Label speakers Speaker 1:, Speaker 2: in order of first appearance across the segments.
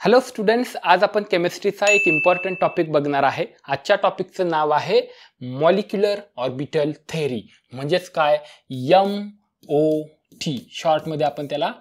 Speaker 1: Hello students, आज आपण केमिस्ट्रीचा एक इम्पॉर्टंट टॉपिक बघणार आहे. आजच्या टॉपिकचं नाव आहे मॉलिक्युलर ऑर्बिटल थेअरी, म्हणजेच काय MOT. शॉर्टमध्ये आपण त्याला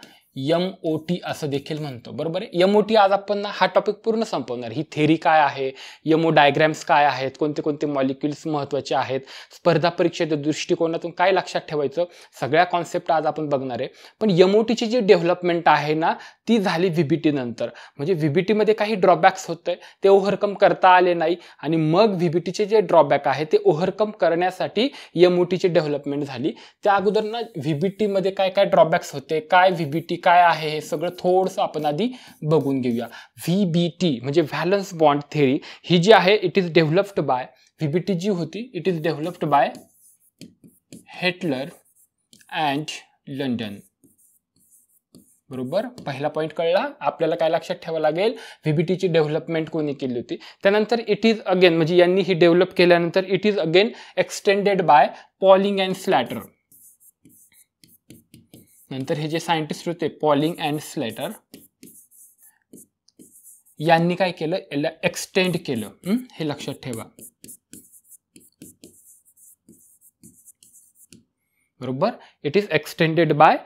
Speaker 1: MOT असं देखील म्हणतो, बरोबर आहे. MOT आज आपण हा टॉपिक पूर्ण संपवणार. ही थेअरी काय आहे, MO डायग्रॅम्स काय आहेत, कोणते कोणते मॉलिक्युल्स महत्त्वाचे आहेत, स्पर्धा परीक्षेच्या दृष्टिकोनातून काय लक्षात ठेवायचं, सगळ्या कॉन्सेप्ट आज आपण बघणार आहे. पण MOTची जी डेव्हलपमेंट आहे ना, ती झाली VBT नंतर. म्हणजे VBT मध्ये काही ड्रॉबॅक्स होते, ते ओव्हरकम करता आले नाही आणि मग VBTचे जे ड्रॉबॅक आहे ते ओव्हरकम करण्यासाठी MOTची डेव्हलपमेंट झाली. त्या अगोदर ना VBT मध्ये काय काय ड्रॉबॅक्स होते, काय VBT काय आहे, हे सगळं थोडंसं आपण आधी बघून घेऊया. VBT म्हणजे व्हॅलन्स बॉन्ड थेअरी ही जी आहे, it is developed by VBT जी होती, it is developed by Heitler and London. बरोबर, पहिला पॉइंट कळला. आपल्याला काय लक्षात ठेवावं लागेल, VBTची डेव्हलपमेंट कोणी केली होती. त्यानंतर इट इज अगेन म्हणजे यांनी ही डेव्हलप केल्यानंतर it is again extended by Pauling and Slater. नंतर हे जे सायंटिस्ट होते पॉलिंग अँड स्लॅटर, यांनी काय केलं, याला एक्सटेंड केलं. हे लक्षात ठेवा. बरोबर, it is extended by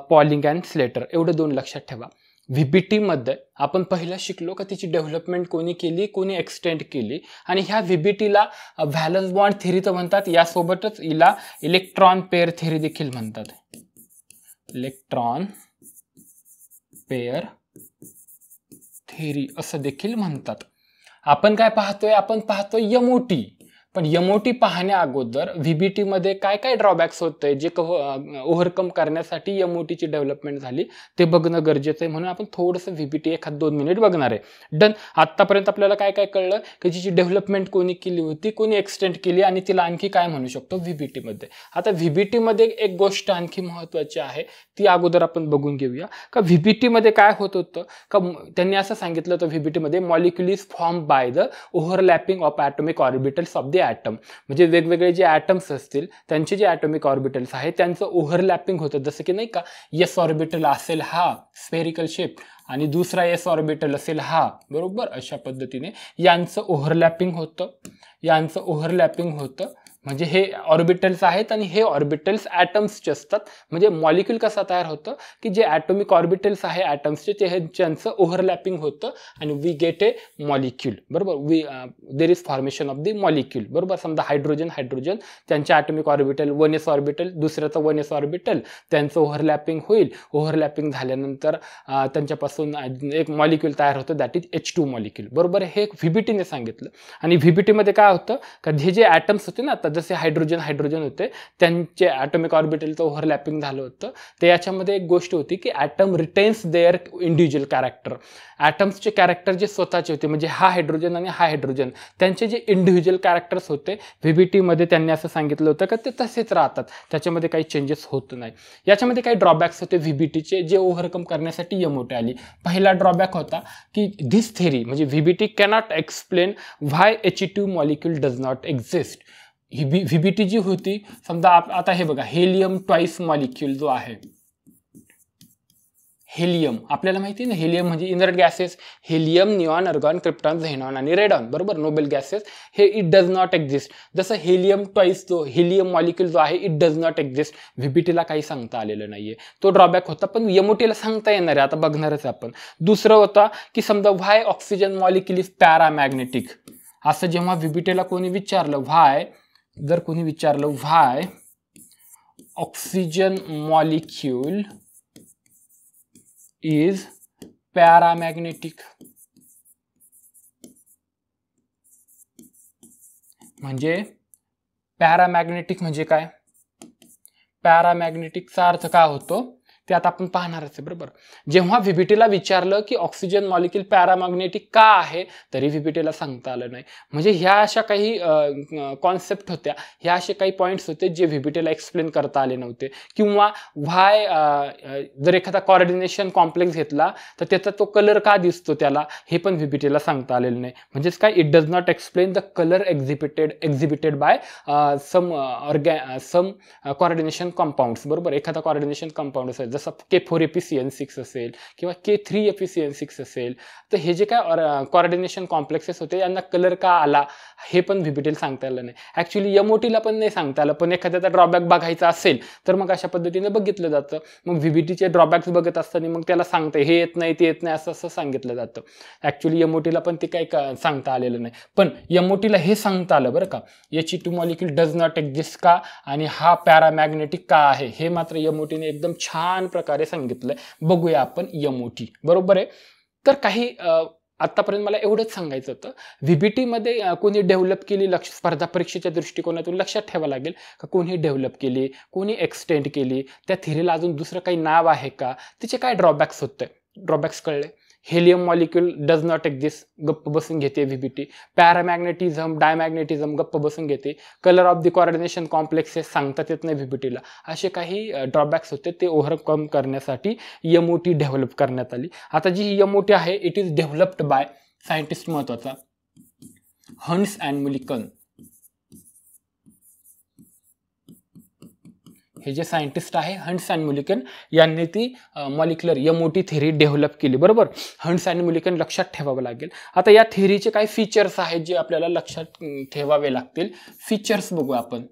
Speaker 1: Pauling and Slater. एवढं दोन लक्षात ठेवा. VBT मध्ये आपण पहिलं शिकलो का तिची डेव्हलपमेंट कोणी केली, कोणी एक्सटेंड केली. आणि ह्या VBTला व्हॅलन्स बॉन्ड थेअरी तर म्हणतात, यासोबतच हिला इलेक्ट्रॉन पेअर थेअरी देखील म्हणतात. इलेक्ट्रॉन पेअर थेअरी असं देखील म्हणतात. आपण काय पाहतोय, आपण पाहतोय MOT. पण MOT पाहण्या अगोदर VBT मध्ये काय काय ड्रॉबॅक्स होते, जे ओव्हरकम करण्यासाठी MOTची डेव्हलपमेंट झाली, ते बघणं गरजेचं आहे. म्हणून आपण थोडंसं VBT 1-2 मिनिट बघणार आहे. डन. आतापर्यंत आपल्याला काय काय कळलं की जिची डेव्हलपमेंट कोणी केली होती, कोणी एक्सटेंड केली, आणि तिला आणखी काय म्हणू शकतो VBT मध्ये. आता VBT मध्ये एक गोष्ट आणखी महत्त्वाची आहे, ती अगोदर आपण बघून घेऊया. का VBT मध्ये काय होत होतं, का त्यांनी असं सांगितलं होतं VBT मध्ये molecule is form by the overlapping of atomic orbitals of the atom. म्हणजे वेगवेगळे जे ॲटम्स असतील त्यांचे जे ॲटॉमिक ऑर्बिटल्स आहेत त्यांचं ओव्हरलॅपिंग होतं. जसं की नाही का, S ऑर्बिटल असेल हा स्फेरिकल शेप आणि दुसरा S ऑर्बिटल असेल हा, बरोबर. अशा पद्धतीने यांचं ओव्हरलॅपिंग होतं. म्हणजे हे ऑर्बिटल्स आहेत आणि हे ऑर्बिटल्स ॲटम्सचे असतात. म्हणजे मॉलिक्यूल कसा तयार होतं की जे ॲटॉमिक ऑर्बिटल्स आहे ॲटम्सचे, ते त्यांचं ओव्हरलॅपिंग होतं आणि वी गेट ए मॉलिक्यूल. बरोबर, there is formation of the molecule. बरोबर, समजा हायड्रोजन त्यांचे ॲटॉमिक ऑर्बिटल 1s ऑर्बिटल, दुसऱ्याचं 1s ऑर्बिटल, त्यांचं ओव्हरलॅपिंग होईल. ओव्हरलॅपिंग झाल्यानंतर त्यांच्यापासून एक मॉलिक्यूल तयार होतं, दॅट इज H2 मॉलिक्यूल. बरोबर, हे VBTने सांगितलं. आणि VBT मध्ये काय होतं का, हे जे ॲटम्स होते ना, आता जसे हायड्रोजन होते, त्यांचे ॲटॉमिक ऑर्बिटलचं ओव्हरलॅपिंग झालं होतं. ते याच्यामध्ये एक गोष्ट होती की atom retains their individual character. ॲटम्सचे कॅरेक्टर जे स्वतःचे होते, म्हणजे हा हायड्रोजन आणि हा हायड्रोजन, त्यांचे जे इंडिव्हिज्युअल कॅरेक्टर्स होते VBT मध्ये त्यांनी असं सांगितलं होतं का ते तसेच राहतात, त्याच्यामध्ये काही चेंजेस होत नाही. याच्यामध्ये काही ड्रॉबॅक्स होते VBTचे, जे ओव्हरकम करण्यासाठी MOT आली. पहिला ड्रॉबॅक होता की धिस थेअरी म्हणजे VBT cannot explain why H2 molecule does not exist. ही VBT जी होती, समजा आता हे बघा, हेलियम ट्वाइस मॉलिक्यूल जो आहे, हेलियम आपल्याला माहिती आहे ना, हेलियम म्हणजे inert gases, helium, neon, अर्गॉन, krypton, xenon आणि रेडॉन. बरोबर, नोबेल गॅसेस, हे इट डज नॉट एक्झिस्ट. जसं हेलियम ट्वाइस जो हेलियम मॉलिक्यूल जो आहे, इट डज नॉट एक्झिस्ट. VBTला काही सांगता आलेलं नाहीये, तो ड्रॉबॅक होता. पण MOTला सांगता येणार आहे, आता बघणारच आपण. दुसरं होता की समजा व्हाय ऑक्सिजन मॉलिक्यूल इज पॅरामॅग्नेटिक. असं जेव्हा VBTला कोणी विचारलं, व्हाय ऑक्सिजन मॉलिक्यूल इज पॅरामॅग्नेटिक, म्हणजे पॅरामॅग्नेटिक म्हणजे काय, पॅरामॅग्नेटिकचा अर्थ काय होतो ते आता आपण पाहणारच आहे. बरोबर, जेव्हा VBTला विचारलं की ऑक्सिजन मॉलिक्यूल पॅरामॅग्नेटिक का आहे, तरी VBTला सांगता आलं नाही. म्हणजे ह्या अशा काही कॉन्सेप्ट होत्या, ह्या असे काही पॉईंट्स होते जे VBTला एक्सप्लेन करता आले नव्हते. किंवा व्हाय जर एखादा कोऑर्डिनेशन कॉम्प्लेक्स घेतला तर त्याचा तो कलर का दिसतो त्याला, हे पण VBTला सांगता आलेलं नाही. म्हणजेच काय, it does not explain the colour exhibited by some coordination compounds. बरोबर, एखादा कोऑर्डिनेशन कंपाऊंड असेल जसं K4Ep असेल किंवा K3Ep असेल, तर हे जे काय कोऑर्डिनेशन कॉम्प्लेक्सेस होते यांना कलर का आला हे पण व्हीबीटीला सांगता आलं नाही. ॲक्च्युली एमओटीला पण नाही सांगता आलं, पण एखाद्याचा ड्रॉबॅक बघायचा असेल तर मग अशा पद्धतीने बघितलं जातं. मग व्हीबीटीचे ड्रॉबॅक्स बघत असताना मग त्याला सांगतं हे येत नाही ते येत नाही असं सांगितलं जातं. ॲक्च्युली एमओटीला पण ते काही सांगता आलेलं नाही, पण एमओटीला हे सांगता आलं बरं का, He2 molecule does not exist का आणि हा पॅरामॅग्नेटिक का आहे हे मात्र एमओटीने एकदम छान प्रकारे सांगितलंय. बघूया आपण एमओटी. बरोबर आहे. तर काही आतापर्यंत मला एवढंच सांगायचं होतं. व्हीबीटीमध्ये कोणी डेव्हलप केली स्पर्धा परीक्षेच्या दृष्टिकोनातून लक्षात ठेवावं लागेल का कोणी डेव्हलप केली, कोणी एक्सटेंड केली, त्या थिरीला अजून दुसरं काही नाव आहे का, तिचे काय ड्रॉबॅक्स होते. ड्रॉबॅक्स कळले. Helium molecule does not exist, गप्प बसून घेते व्हीबीटी. पॅरामॅग्नेटिझम डायमॅग्नेटिझम गप्प बसून घेते. Colour of the coordination complexes सांगतात येत नाही व्हीबीटीला. असे काही ड्रॉबॅक्स होते, ते ओव्हरकम करण्यासाठी एमओटी डेव्हलप करण्यात आली. आता जी एमओटी आहे it is developed by scientist, महत्वाचा, हंस अँड मुलिकन. हे जे सायंटिस्ट आहे हंस अँड मुलिकन यांनी ती मॉलिक्युलर एमओटी थेरी डेव्हलप केली. बरोबर. हंस अँड मुलिकन लक्षात ठेवावं लागेल. आता या थेरीचे काही फीचर्स आहेत जे आपल्याला लक्षात ठेवावे लागतील. फीचर्स बघू आपण.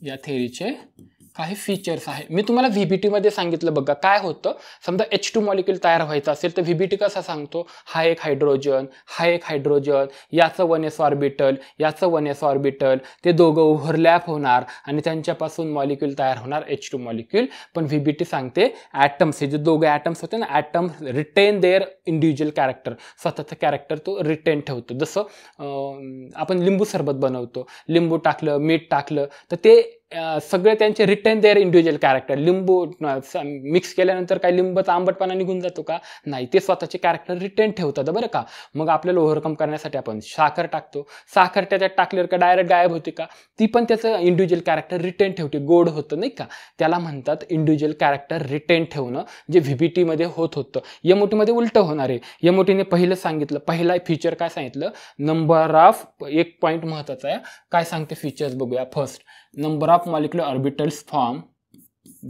Speaker 1: या थेरीचे काही फीचर्स आहे. मी तुम्हाला व्हीबीटी मध्ये सांगितलं बघा काय होतं. समजा H2 मॉलिक्यूल तयार व्हायचा असेल तर व्हीबीटी कसा सांगतो, हा एक हायड्रोजन, हा एक हायड्रोजन, याचं 1s ऑर्बिटल, याचं 1s ऑर्बिटल, ते दोघं ओव्हरलॅप होणार आणि त्यांच्यापासून मॉलिक्यूल तयार होणार H2 मॉलिक्यूल. पण व्हीबीटी सांगते ॲटम्स, हे जे दोघं ॲटम्स होते ना, atoms retain their individual character, स्वतःचं कॅरेक्टर तो रिटेन ठेवतो. जसं आपण लिंबू सरबत बनवतो, लिंबू टाकलं मीठ टाकलं तर ते सगळे त्यांचे रिटेन देअर इंडिव्हिज्युअल कॅरेक्टर. लिंबू मिक्स केल्यानंतर काय लिंबाचा आंबटपणा निघून जातो का, नाही, ते स्वतःचे कॅरेक्टर रिटेन ठेवतात बरं का. मग आपल्याला ओव्हरकम करण्यासाठी आपण साखर टाकतो, साखर त्याच्यात टाकल्यावर का डायरेक्ट गायब होते का, ती पण त्याचं इंडिव्हिज्युअल कॅरेक्टर रिटेन ठेवते, गोड होतं नाही का. त्याला म्हणतात इंडिव्हिज्युअल कॅरेक्टर रिटेन ठेवणं, जे व्हीबीटीमध्ये होत होतं. एमओटीमध्ये उलटं होणार आहे. एमओटीने पहिलं सांगितलं, पहिला फीचर काय सांगितलं, नंबर ऑफ, एक पॉईंट महत्वाचा आहे, काय सांगते फीचर्स बघूया. First, number of molecular orbitals form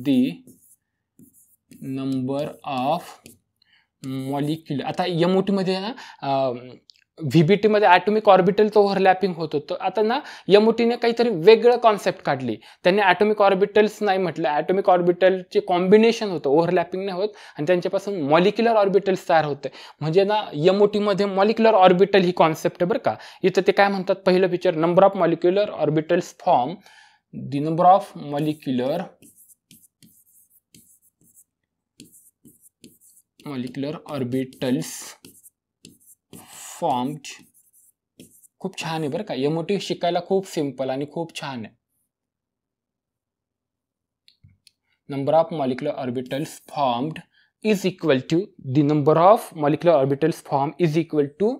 Speaker 1: the number of molecular. आता एमओटी मध्ये ना व्हीबीटी मध्ये ॲटॉमिक ऑर्बिटलचं ओव्हरलॅपिंग होत होतं. आता ना एमओटीने काहीतरी वेगळं कॉन्सेप्ट काढली. त्यांनी ॲटॉमिक ऑर्बिटल्स नाही म्हटलं, ॲटॉमिक ऑर्बिटलचे कॉम्बिनेशन होतं, ओव्हरलॅपिंग नाही होत आणि त्यांच्यापासून मॉलिक्युलर ऑर्बिटल्स तयार होते. म्हणजे ना एमओटीमध्ये मॉलिक्युलर ऑर्बिटल ही कॉन्सेप्ट आहे बरं का. इथं ते काय म्हणतात, पहिलं feature, number of molecular orbitals form the number of molecular orbitals formed. खूप छान आहे बरं का. एमओटी शिकायला खूप सिंपल आणि खूप छान आहे. number of molecular orbitals formed is equal to the number of molecular orbitals formed is equal to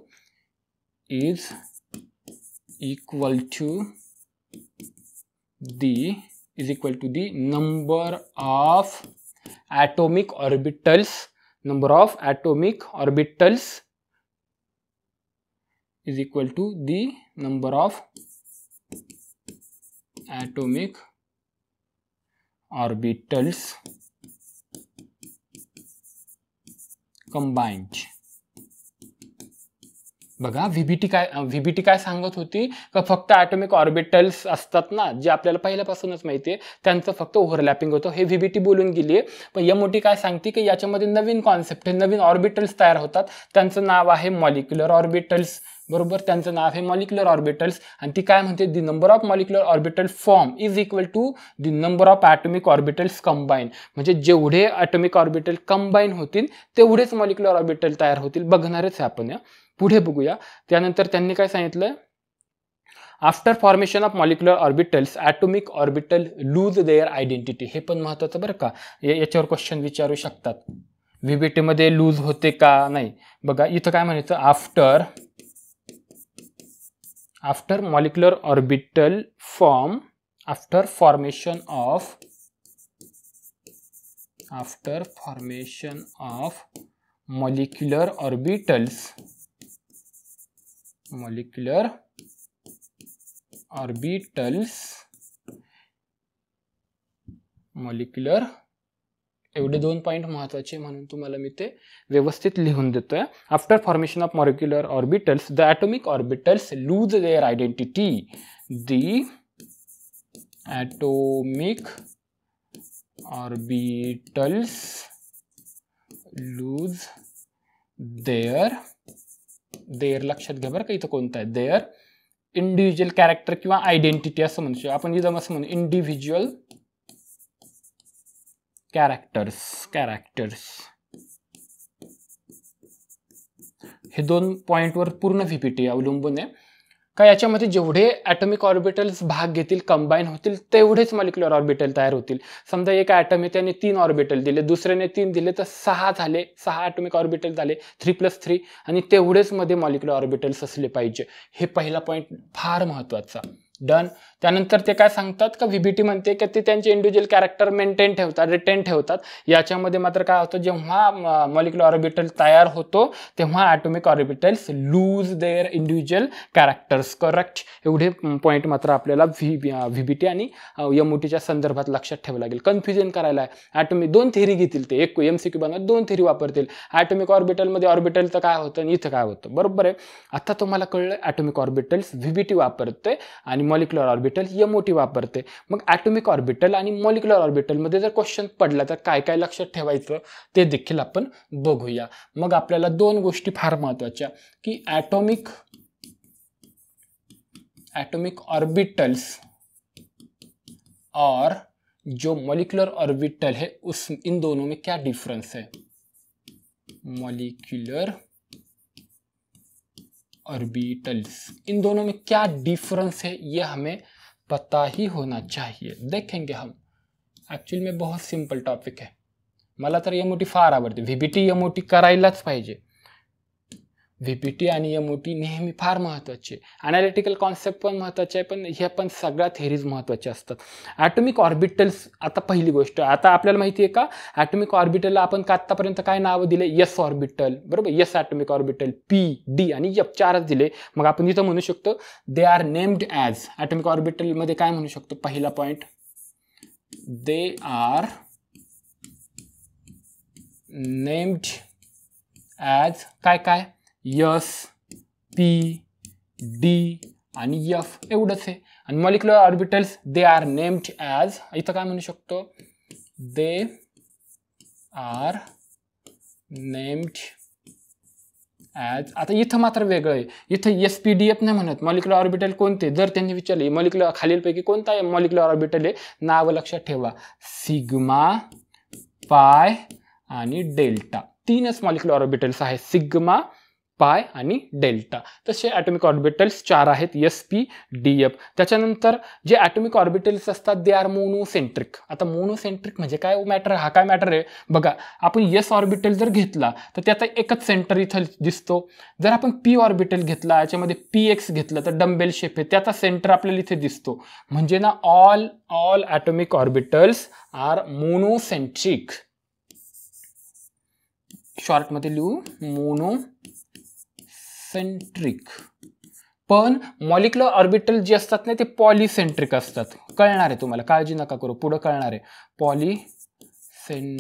Speaker 1: the number of atomic orbitals. Number of atomic orbitals is equal to the number of atomic orbitals combined. बघा व्हीबीटी काय सांगत होती का फक्त atomic orbitals असतात ना, जे आपल्याला पहिल्यापासूनच माहिती आहे, त्यांचं फक्त ओव्हरलॅपिंग होतं, हे व्हीबीटी बोलून गेली आहे. पण एमओटी काय सांगते की याच्यामध्ये नवीन कॉन्सेप्ट आहे, नवीन ऑर्बिटल्स तयार होतात, त्यांचं नाव आहे मॉलिक्युलर ऑर्बिटल्स. बरोबर, त्यांचं नाव आहे मॉलिक्युलर ऑर्बिटल्स. आणि ती काय म्हणते, the number of molecular orbital form is equal to the number of atomic orbitals combine. म्हणजे जेवढे ॲटॉमिक ऑर्बिटल कंबाईन होतील तेवढेच मॉलिक्युलर ऑर्बिटल तयार होतील. बघणारच आहे आपण, पुढे बघूया. त्यानंतर त्यांनी काय सांगितलं, after formation of molecular orbitals atomic orbital lose their identity. हे पण महत्त्वाचं बरं का, याच्यावर क्वेश्चन विचारू शकतात. व्हीबीटी मध्ये लूज होते का नाही. बघा इथं काय म्हणायचं, after molecular orbital form, after formation of molecular orbitals molecular, एवढे 2 पॉइंट महत्वाचे म्हणून तुम्हाला मी ते व्यवस्थित लिहून देतोय. After formation of molecular orbitals the atomic orbitals lose their identity. The atomic orbitals lose their लक्षात घ्या बरं का, इथं कोणतं आहे देअर इंडिव्हिज्युअल कॅरेक्टर किंवा आयडेंटिटी असं म्हणू शकतो आपण. इथं असं म्हणू इंडिव्हिज्युअल कॅरेक्टर्स. हे 2 पॉइंटवर पूर्ण व्हीपीटी अवलंबून आहे का याच्यामध्ये जेवढे ॲटॉमिक ऑर्बिटल्स भाग घेतील कंबाईन होतील तेवढेच मॉलिक्युलर ऑर्बिटल तयार होतील. समजा एक ॲटम आहे त्याने 3 ऑर्बिटल दिले, दुसऱ्याने 3 दिले तर 6 झाले, 6 ॲटॉमिक ऑर्बिटल झाले, 3+3 आणि तेवढेच मध्ये मॉलिक्युलर ऑर्बिटल्स असले पाहिजे. हे पहिला पॉइंट फार महत्वाचा. डन. त्यानंतर ते काय सांगतात का व्हीबीटी म्हणते की ते त्यांचे इंडिव्हिज्युअल कॅरेक्टर मेंटेन ठेवतात, रिटेन ठेवतात. याच्यामध्ये मात्र काय होतं, जेव्हा मॉलिक्युलर ऑर्बिटल तयार होतो तेव्हा atomic orbitals lose their individual characters. Correct. एवढे पॉईंट मात्र आपल्याला व्हीबीटी आणि एमओटीच्या संदर्भात लक्षात ठेवावं लागेल. कन्फ्युजन करायला ॲटॉमिक 2 थेरी घेतील, ते एक एमसीक्यू बनवत 2 थेरी वापरतील. ॲटॉमिक ऑर्बिटलमध्ये ऑर्बिटलचं काय होतं आणि इथं काय होतं, बरोबर आहे. आता तुम्हाला कळलं ॲटॉमिक ऑर्बिटल्स व्हीबीटी वापरते आणि मॉलिक्युलर ऑर्बिटल एमओटी वापरते. मग ॲटॉमिक ऑर्बिटल आणि मॉलिक्युलर ऑर्बिटलमध्ये जर क्वेश्चन पडला तर काय काय लक्षात ठेवायचं ते देखील आपण बघूया. मग आपल्याला 2 गोष्टी फार महत्त्वाच्या की ॲटॉमिक ऑर्बिटल्स और जो मॉलिक्युलर ऑर्बिटल है इन दोनों में क्या डिफरेंस है. मॉलिक्युलर ऑर्बिटल्स इन दोनों में क्या डिफरेंस है ये हमें पता ही होना चाहिए. देखेंगे हम. ॲक्च्युअली में बहुत सिंपल टॉपिक है. मला तर एमओटी फार आवडते. व्हीबीटी एमओटी करायलाच पाहिजे. व्हीपीटी आणि एमओटी नेहमी फार महत्त्वाचे. ॲनालिटिकल कॉन्सेप्ट पण महत्त्वाचे आहे, पण ह्या पण सगळ्या थेरीज महत्त्वाच्या असतात. ॲटॉमिक ऑर्बिटल्स, आता पहिली गोष्ट आता आपल्याला माहिती आहे का ॲटॉमिक ऑर्बिटलला आपण आत्तापर्यंत काय नावं दिले, एस ऑर्बिटल, बरोबर, S atomic orbital, P, D आणि एफ 4च दिले. मग आपण इथं म्हणू शकतो they are named as. Atomic ऑर्बिटलमध्ये काय म्हणू शकतो, पहिला point they are named as काय काय एस, पी, डी आणि एफ एवढंच आहे. आणि molecular orbitals they are named as, इथं काय म्हणू शकतो दे आर नेम्ड ॲज. आता इथं मात्र वेगळं आहे. इथं एस पी डी एफ नाही म्हणत. मॉलिक्युलर ऑर्बिटल कोणते जर त्यांनी विचारले मॉलिक्युलर खालीलपैकी कोणता आहे मॉलिक्युलर ऑर्बिटल आहे, नाव लक्षात ठेवा सिग्मा, पाय आणि डेल्टा. 3च मॉलिक्युलर ऑर्बिटल्स आहेत, सिग्मा, पाय आणि डेल्टा. तसे ॲटॉमिक ऑर्बिटल्स 4 आहेत, एस, पी, डी, एफ. त्याच्यानंतर जे ॲटॉमिक ऑर्बिटल्स असतात दे आर मोनोसेंट्रिक. आता मोनोसेंट्रिक म्हणजे काय मॅटर, हा काय मॅटर आहे बघा. आपण एस ऑर्बिटल जर घेतला तर त्याचा एकच सेंटर इथं दिसतो. जर आपण पी ऑर्बिटल घेतला, याच्यामध्ये पी एक्स घेतलं तर डम्बेल शेप आहे, त्याचा सेंटर आपल्याला इथे दिसतो. म्हणजे ना all atomic orbitals are monocentric. शॉर्टमध्ये लिहू मोनोसेंट्रिक. पण मॉलिक्युलर ऑर्बिटल जे असतात ना ते पॉलिसेंट्रिक असतात. कळणार आहे तुम्हाला, काळजी नका करू, पुढे कळणार आहे. पॉलिसेंट्रिक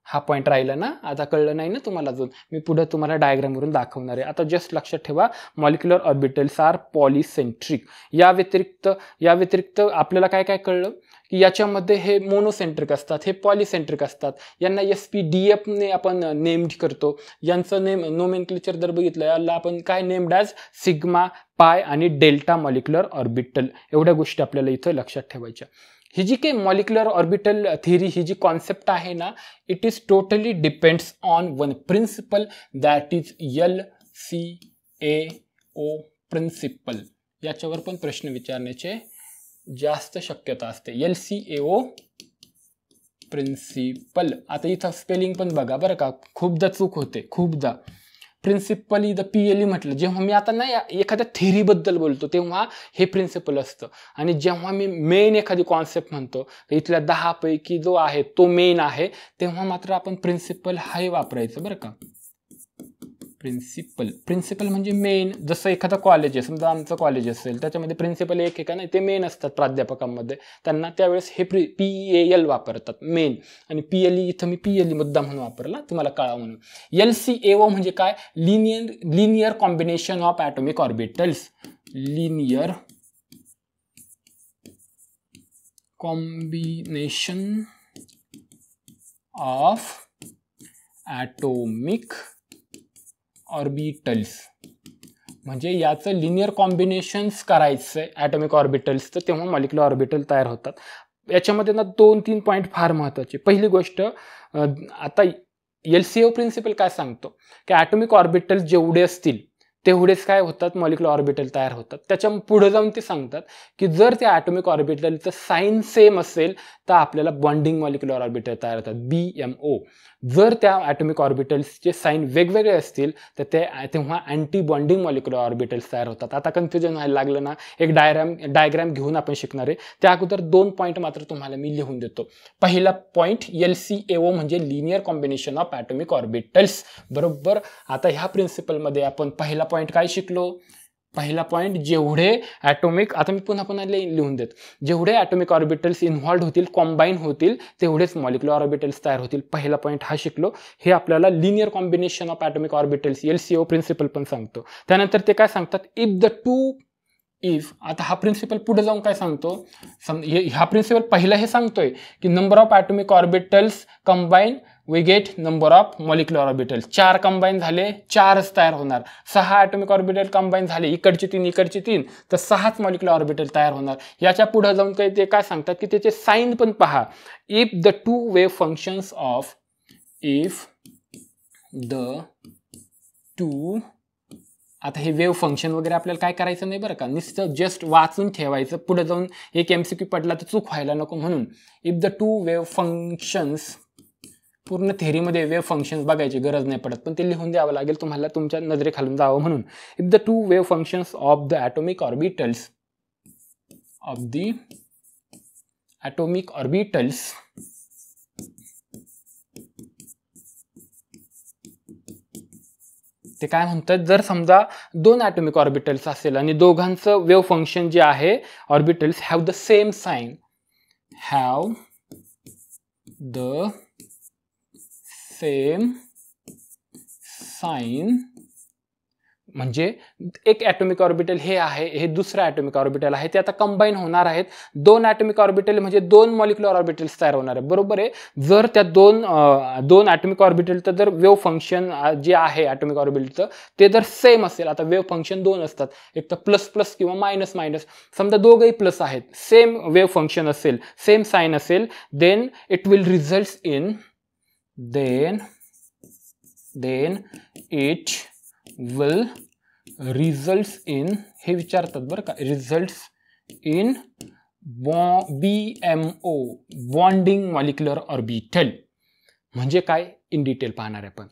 Speaker 1: हा पॉईंट राहिला ना, आता कळलं नाही ना तुम्हाला अजून, मी पुढे तुम्हाला डायग्रामवरून दाखवणार आहे. आता जस्ट लक्षात ठेवा मॉलिक्युलर ऑर्बिटल्स आर पॉलिसेंट्रिक. या व्यतिरिक्त आपल्याला काय काय कळलं की याच्यामध्ये हे मोनोसेंट्रिक असतात, हे पॉलिसेंट्रिक असतात. यांना एस पी डी एफने आपण नेम्ड करतो. यांचं नोमेनक्लेचर जर बघितलं याला आपण काय नेम्ड ॲज सिग्मा, पाय आणि डेल्टा मॉलिक्युलर ऑर्बिटल. एवढ्या गोष्टी आपल्याला इथं लक्षात ठेवायच्या. ही जी काही मॉलिक्युलर ऑर्बिटल थिअरी ही जी कॉन्सेप्ट आहे ना, it is totally depends on one principle that is LCAO principle. याच्यावर पण प्रश्न विचारण्याचे जास्त शक्यता असते. LCAO principle. आता इथं स्पेलिंग पण बघा बरं का, खूपदा चूक होते, खूपदा. प्रिन्सिपल इथं PLE म्हटलं. जेव्हा मी आता नाही एखाद्या थेरीबद्दल बोलतो तेव्हा हे प्रिन्सिपल असतं, आणि जेव्हा मी मेन एखादी कॉन्सेप्ट म्हणतो इथल्या 10 पैकी जो आहे तो मेन आहे, तेव्हा मात्र आपण प्रिन्सिपल हाय वापरायचं बरं का. प्रिन्सिपल म्हणजे मेन. जसं एखादं कॉलेज आहे, समजा आमचं कॉलेज असेल, त्याच्यामध्ये प्रिन्सिपल एक का नाही, ते मेन असतात प्राध्यापकांमध्ये. त्यांना त्यावेळेस हे PAL वापरतात, मेन. आणि PLE इथं मी PLE मुद्दा म्हणून वापरला, तुम्हाला कळा म्हणून. LCAO म्हणजे काय, linear combination of atomic orbitals. Linear combination of atomic orbitals. म्हणजे याचं लिनियर कॉम्बिनेशन्स करायचं आहे ॲटॉमिक ऑर्बिटल्सचं, तेव्हा मॉलिक्युलर ऑर्बिटल तयार होतात. याच्यामध्ये ना 2-3 पॉईंट फार महत्त्वाचे. पहिली गोष्ट, आता LCAO प्रिन्सिपल काय सांगतो की ॲटॉमिक ऑर्बिटल्स जेवढे असतील तेवढेच काय होतात, मॉलिक्युलर ऑर्बिटल तयार होतात. त्याच्या पुढे जाऊन ते सांगतात की जर त्या ॲटॉमिक ऑर्बिटलचं साईन सेम असेल तर आपल्याला बॉन्डिंग मॉलिक्युलर ऑर्बिटल तयार होतात, BMO. जर त्या ॲटॉमिक ऑर्बिटल्सचे साईन वेगवेगळे असतील तर तेव्हा अँटी बॉन्डिंग मॉलिक्युलर ऑर्बिटल्स तयार होतात. आता कन्फ्युजन व्हायला लागलं ना, एक डायग्राम घेऊन आपण शिकणार आहे. त्या अगोदर 2 पॉईंट मात्र तुम्हाला मी लिहून देतो. पहिला पॉईंट, LCAO म्हणजे linear combination of atomic orbitals, बरोबर. आता ह्या प्रिन्सिपलमध्ये आपण पहिला पॉईंट काय शिकलो, पहिला पॉईंट, जेवढे ॲटॉमिक, आता मी पुन्हा लिहून देत, जेवढे ॲटॉमिक ऑर्बिटल्स इन्व्हॉल्व्ड होतील, कॉम्बाईन होतील, तेवढेच मॉलिक्युलर ऑर्बिटल्स तयार होतील. पहिला पॉईंट हा शिकलो. हे आपल्याला linear combination of atomic orbitals LCAO principle पण सांगतो. त्यानंतर ते काय सांगतात, इफ आता हा प्रिन्सिपल पुढे जाऊन काय सांगतो, हा प्रिन्सिपल पहिला हे सांगतोय की number of atomic orbitals combine we get number of molecular orbitals. 4 combine झाले, 4च तयार होणार. 6 ॲटॉमिक ऑर्बिटल कंबाईन झाले, इकडचे 3 तर 6च मॉलिक्युलर ऑर्बिटल तयार होणार. याच्या पुढे जाऊन काही ते काय सांगतात की त्याचे साईन पण पहा. If the two wave functions of आता हे वेव्ह फंक्शन वगैरे आपल्याला काय करायचं नाही बरं का, नुसतं जस्ट वाचून ठेवायचं. पुढे जाऊन एक MCQ पडला तर चूक व्हायला नको म्हणून. If the two wave functions, पूर्ण थेअरीमध्ये वेव्ह फंक्शन्स बघायची गरज नाही पडत, पण ते लिहून द्यावं लागेल तुम्हाला तुमच्या नजरेखालून जावं म्हणून. If the two wave functions of the atomic orbitals ते काय म्हणतात, जर समजा 2 ॲटॉमिक ऑर्बिटल्स असेल आणि दोघांचं वेव्ह फंक्शन जे आहे orbitals have the same sign, म्हणजे एक ॲटॉमिक ऑर्बिटल हे आहे, हे दुसरं ॲटॉमिक ऑर्बिटल आहे, ते आता कंबाईन होणार आहेत. 2 ॲटॉमिक ऑर्बिटल म्हणजे 2 मॉलिक्युलर ऑर्बिटल्स तयार होणार आहे, बरोबर आहे. जर त्या दोन ॲटॉमिक ऑर्बिटलचं जर वेव्ह फंक्शन जे आहे ॲटॉमिक ऑर्बिटलचं ते जर सेम असेल, आता वेव्ह फंक्शन 2 असतात, एक तर प्लस किंवा मायनस, समजा दोघंही प्लस आहेत, सेम वेव्ह फंक्शन असेल, सेम साइन असेल, then it will result in हे विचारतात बरं का, results in BMO, bonding molecular orbital. म्हणजे काय, इन डिटेल पाहणार आहे आपण.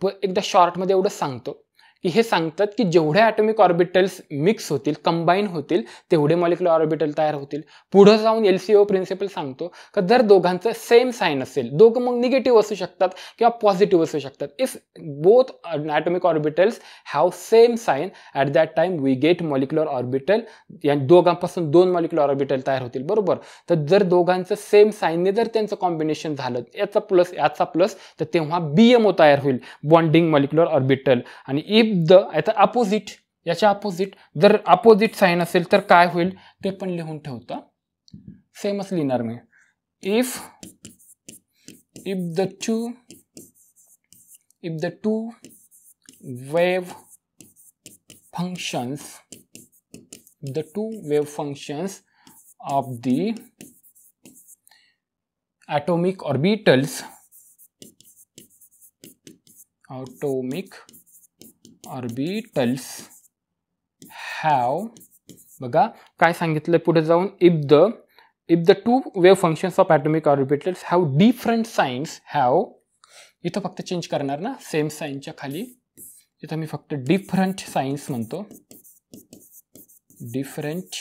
Speaker 1: पण एकदा शॉर्टमध्ये एवढंच सांगतो की हे सांगतात की जेवढे ॲटॉमिक ऑर्बिटल्स मिक्स होतील, कंबाईन होतील, तेवढे मॉलिक्युलर ऑर्बिटल तयार होतील. पुढे जाऊन LCAO प्रिन्सिपल सांगतो की जर दोघांचं सेम साइन असेल, दोघं मग निगेटिव्ह असू शकतात किंवा पॉझिटिव्ह असू शकतात. If both atomic orbitals have same sign at that time we get molecular orbital. या दोघांपासून 2 मॉलिक्युलर ऑर्बिटल तयार होतील, बरोबर. तर जर दोघांचं सेम साइनने जर त्यांचं कॉम्बिनेशन झालं, याचा प्लस, तर तेव्हा BMO तयार होईल, बॉन्डिंग मॉलिक्युलर ऑर्बिटल. आणि इफ आता अपोजिट, याच्या अपोजिट, जर अपोजिट साइन असेल तर काय होईल ते पण लिहून ठेवता, सेमच लिहिणार मी. If the two wave functions of the atomic orbitals have, बघा काय सांगितलं पुढे जाऊन, if the two wave functions of atomic orbitals have different signs, इथं फक्त चेंज करणार ना, सेम साइनच्या खाली इथं मी फक्त डिफरंट साइन्स म्हणतो, डिफरंट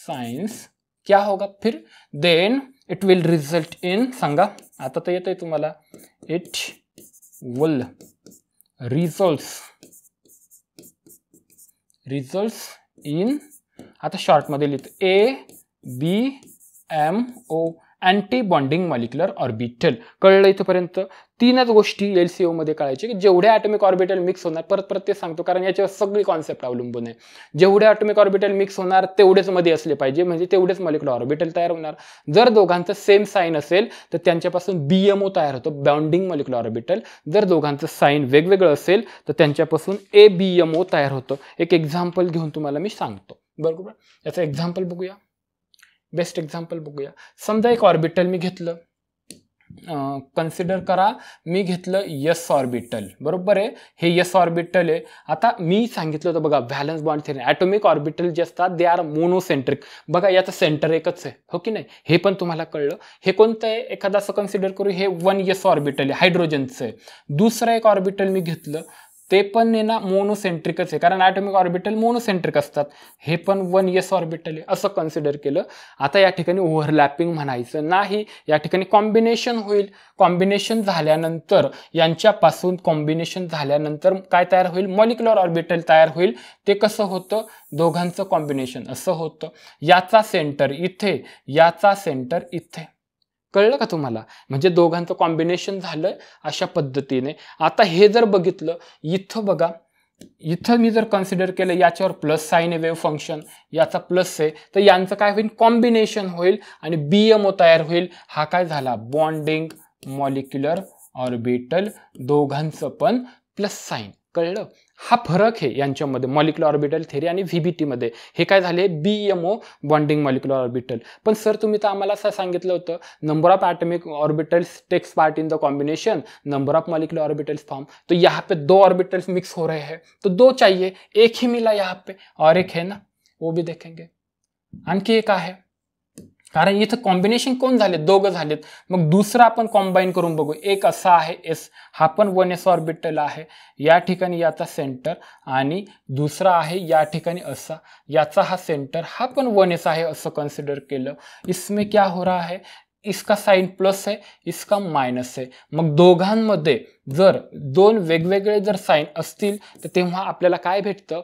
Speaker 1: साइन्स क्या होगा फिर, then it will result in, सांगा आता तर येतंय तुम्हाला, इट विल रिझल्ट्स इन, आता शॉर्टमध्ये लिहितो ABMO, anti bonding molecular orbital. कळलं इथपर्यंत? तीनच गोष्टी LCO मध्ये कळायचे की जेवढे ॲटॉमिक ऑर्बिटल मिक्स होणार, परत ते सांगतो कारण याच्यावर सगळी कॉन्सेप्ट अवलंबून आहे. जेवढे ॲटॉमिक ऑर्बिटल मिक्स होणार तेवढेच मध्ये असले पाहिजे, म्हणजे तेवढेच मॉलिक्युलर ऑर्बिटल तयार होणार. जर दोघांचं सेम साइन असेल तर त्यांच्यापासून BMO तयार होतो, बॉन्डिंग मॉलिक्युलर ऑर्बिटल. जर दोघांचं साइन वेगवेगळं असेल तर त्यांच्यापासून ABMO तयार होतं. एक एक्झाम्पल घेऊन तुम्हाला मी सांगतो. बरोबर, याचं एक्झाम्पल बघूया. बेस्ट एक्झाम्पल बघूया. समजा एक ऑर्बिटल मी घेतलं, कन्सिडर करा मी घेतलं S ऑर्बिटल. बरोबर आहे, हे S ऑर्बिटल आहे. आता मी सांगितलं होतं बघा valence bond theory, atomic orbital जे असतात दे आर मोनोसेंट्रिक. बघा याचं सेंटर एकच आहे, हो की नाही? हे पण तुम्हाला कळलं. हे कोणतं आहे? एखादा असं कन्सिडर करू, हे 1S ऑर्बिटल आहे, हायड्रोजनचं आहे. दुसरं एक ऑर्बिटल मी घेतलं, ते पण आहे ना मोनोसेंट्रिकच आहे, कारण ॲटॉमिक ऑर्बिटल मोनोसेंट्रिक असतात. हे पण 1S ऑर्बिटल आहे असं कन्सिडर केलं. आता या ठिकाणी ओव्हरलॅपिंग म्हणायचं नाही, या ठिकाणी कॉम्बिनेशन होईल. कॉम्बिनेशन झाल्यानंतर यांच्यापासून कॉम्बिनेशन झाल्यानंतर काय तयार होईल? मॉलिक्युलर ऑर्बिटल तयार होईल. ते कसं होतं? दोघांचं कॉम्बिनेशन असं होतं. याचा सेंटर इथे, याचा सेंटर इथे. कळलं का तुम्हाला? म्हणजे दोघांचं कॉम्बिनेशन झालं अशा पद्धतीने. आता हे जर बघितलं, इथं बघा, इथं मी जर कन्सिडर केलं याच्यावर प्लस साइन आहे, वेव्ह फंक्शन याचा प्लस आहे, तर यांचं काय होईल? कॉम्बिनेशन होईल आणि BMO तयार होईल. हा काय झाला? बॉन्डिंग मॉलिक्युलर ऑर्बिटल, दोघांचं पण प्लस साइन. कळलं? हा फरक आहे यांच्यामध्ये, मॉलिक्युलर ऑर्बिटल थेरी आणि VBT मध्ये. हे काय झाले? BMO, bonding molecular orbital. पण सर तुम्ही तर आम्हाला असं सांगितलं होतं, number of atomic orbitals takes part in the combination, number of molecular orbitals form. तो यहाँ पे 2 ऑर्बिटल्स मिक्स हो रहे हैं, तो 2 चाहिए, एक ही मिला यहाँ पे और एक है ना, वो भी देखेंगे. आणखी एक आहे, कारण इथं कॉम्बिनेशन कोण झाले? दोघं झालेत. मग दुसरा आपण कॉम्बाईन करून बघू. एक असा आहे S, हा पण 1S ऑर्बिटल आहे, या ठिकाणी याचा सेंटर, आणि दुसरा आहे या ठिकाणी असा, याचा हा सेंटर, हा पण 1S आहे असं कन्सिडर केलं. इसमें क्या हो रहा है? इसका साइन प्लस है, इसका मायनस है. मग दोघांमध्ये जर 2 वेगवेगळे जर साइन असतील तर तेव्हा आपल्याला काय भेटतं?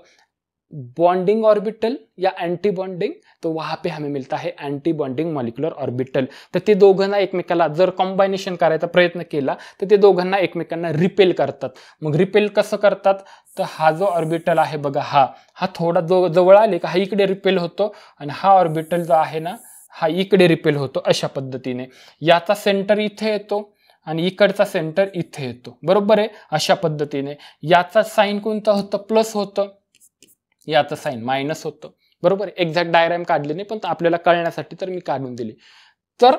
Speaker 1: बॉन्डिंग ऑर्बिटल या एंटी बॉन्डिंग. तो वहां पे हमें मिलता है एंटी बॉन्डिंग मॉलिक्युलर ऑर्बिटल. तर ते दोघांना एकमेकाला जर कॉम्बायनेशन करायचा प्रयत्न केला तर ते दोघांना एकमेकांना रिपेल करतात. मग रिपेल कसं करतात? तर हा जो ऑर्बिटल आहे बघा, हा थोडा जवळ आले का हा इकडे रिपेल होतो, आणि हा ऑर्बिटल जो आहे ना हा इकडे रिपेल होतो. अशा पद्धतीने याचा सेंटर इथे येतो आणि इकडचा सेंटर इथे येतो. बरोबर आहे? अशा पद्धतीने याचा साइन कोणता होतं? प्लस होतं, याचं साइन मायनस होतं. बरोबर, एक्झॅक्ट डायग्राम काढली नाही पण आपल्याला कळण्यासाठी तर मी काढून दिली. तर